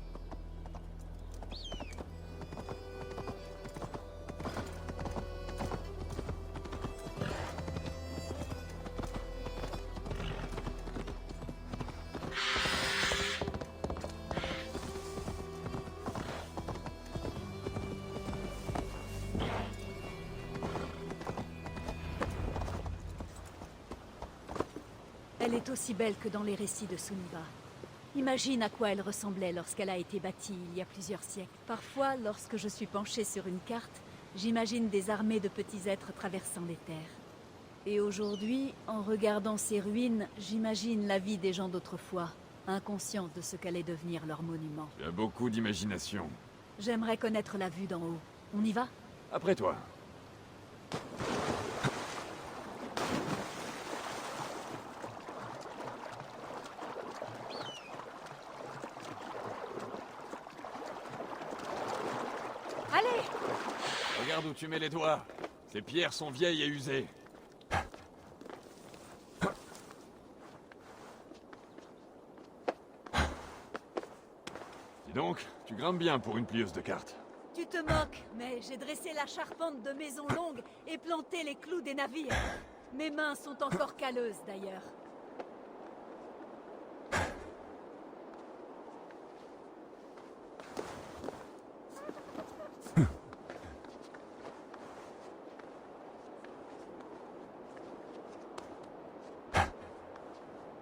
Elle est aussi belle que dans les récits de Suniva. Imagine à quoi elle ressemblait lorsqu'elle a été bâtie il y a plusieurs siècles. Parfois, lorsque je suis penchée sur une carte, j'imagine des armées de petits êtres traversant les terres. Et aujourd'hui, en regardant ces ruines, j'imagine la vie des gens d'autrefois, inconscients de ce qu'allait devenir leur monument. Tu as beaucoup d'imagination. J'aimerais connaître la vue d'en haut. On y va? Après toi. Allez! Regarde où tu mets les doigts. Ces pierres sont vieilles et usées. Dis donc, tu grimpes bien pour une plieuse de cartes. Tu te moques, mais j'ai dressé la charpente de maisons longues et planté les clous des navires. Mes mains sont encore calleuses, d'ailleurs.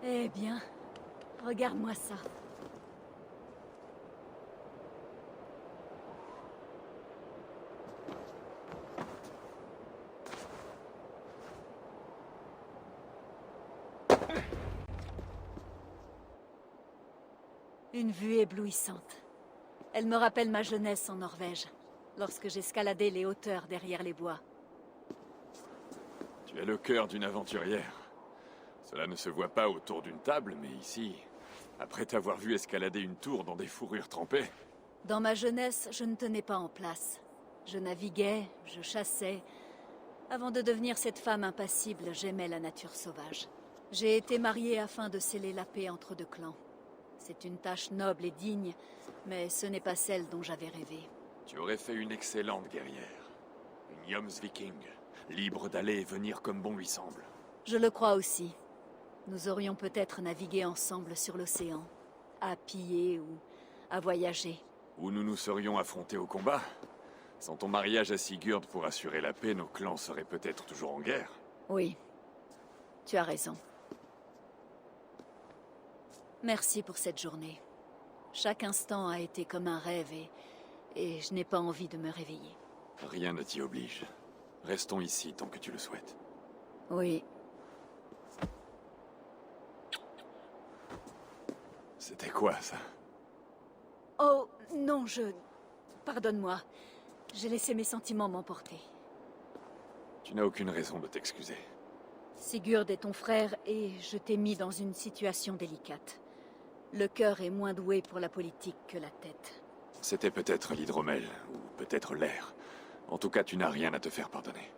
Eh bien, regarde-moi ça. Une vue éblouissante. Elle me rappelle ma jeunesse en Norvège, lorsque j'escaladais les hauteurs derrière les bois. Tu as le cœur d'une aventurière. Cela ne se voit pas autour d'une table, mais ici, après t'avoir vu escalader une tour dans des fourrures trempées... Dans ma jeunesse, je ne tenais pas en place. Je naviguais, je chassais. Avant de devenir cette femme impassible, j'aimais la nature sauvage. J'ai été mariée afin de sceller la paix entre deux clans. C'est une tâche noble et digne, mais ce n'est pas celle dont j'avais rêvé. Tu aurais fait une excellente guerrière. Une Jomsviking, libre d'aller et venir comme bon lui semble. Je le crois aussi. Nous aurions peut-être navigué ensemble sur l'océan, à piller ou à voyager. Ou nous nous serions affrontés au combat. Sans ton mariage à Sigurd pour assurer la paix, nos clans seraient peut-être toujours en guerre. Oui, tu as raison. Merci pour cette journée. Chaque instant a été comme un rêve et je n'ai pas envie de me réveiller. Rien ne t'y oblige. Restons ici tant que tu le souhaites. Oui. C'était quoi, ça? Oh, non, Pardonne-moi. J'ai laissé mes sentiments m'emporter. Tu n'as aucune raison de t'excuser. Sigurd est ton frère et je t'ai mis dans une situation délicate. Le cœur est moins doué pour la politique que la tête. C'était peut-être l'hydromel, ou peut-être l'air. En tout cas, tu n'as rien à te faire pardonner.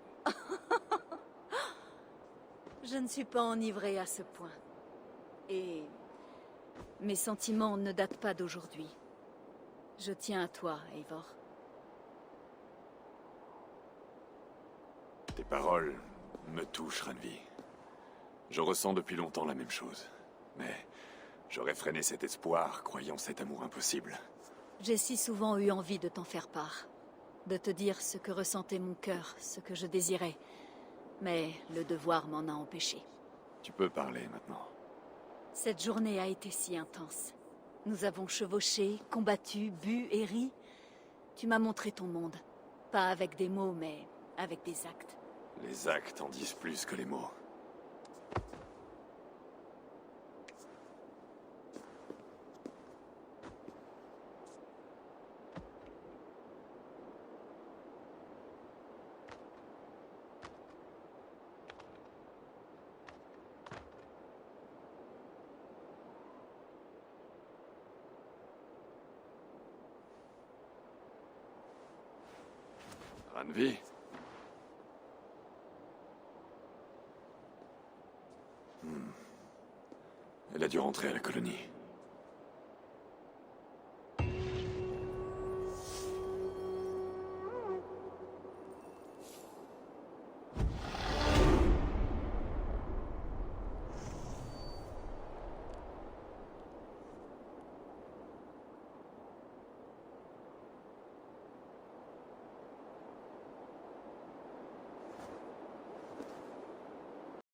Je ne suis pas enivrée à ce point. Et mes sentiments ne datent pas d'aujourd'hui. Je tiens à toi, Eivor. Tes paroles me touchent, Randvi. Je ressens depuis longtemps la même chose. Mais j'aurais freiné cet espoir, croyant cet amour impossible. J'ai si souvent eu envie de t'en faire part. De te dire ce que ressentait mon cœur, ce que je désirais. Mais le devoir m'en a empêché. Tu peux parler maintenant. Cette journée a été si intense. Nous avons chevauché, combattu, bu et ri. Tu m'as montré ton monde. Pas avec des mots, mais avec des actes. Les actes en disent plus que les mots. Randvi? Elle a dû rentrer à la colonie.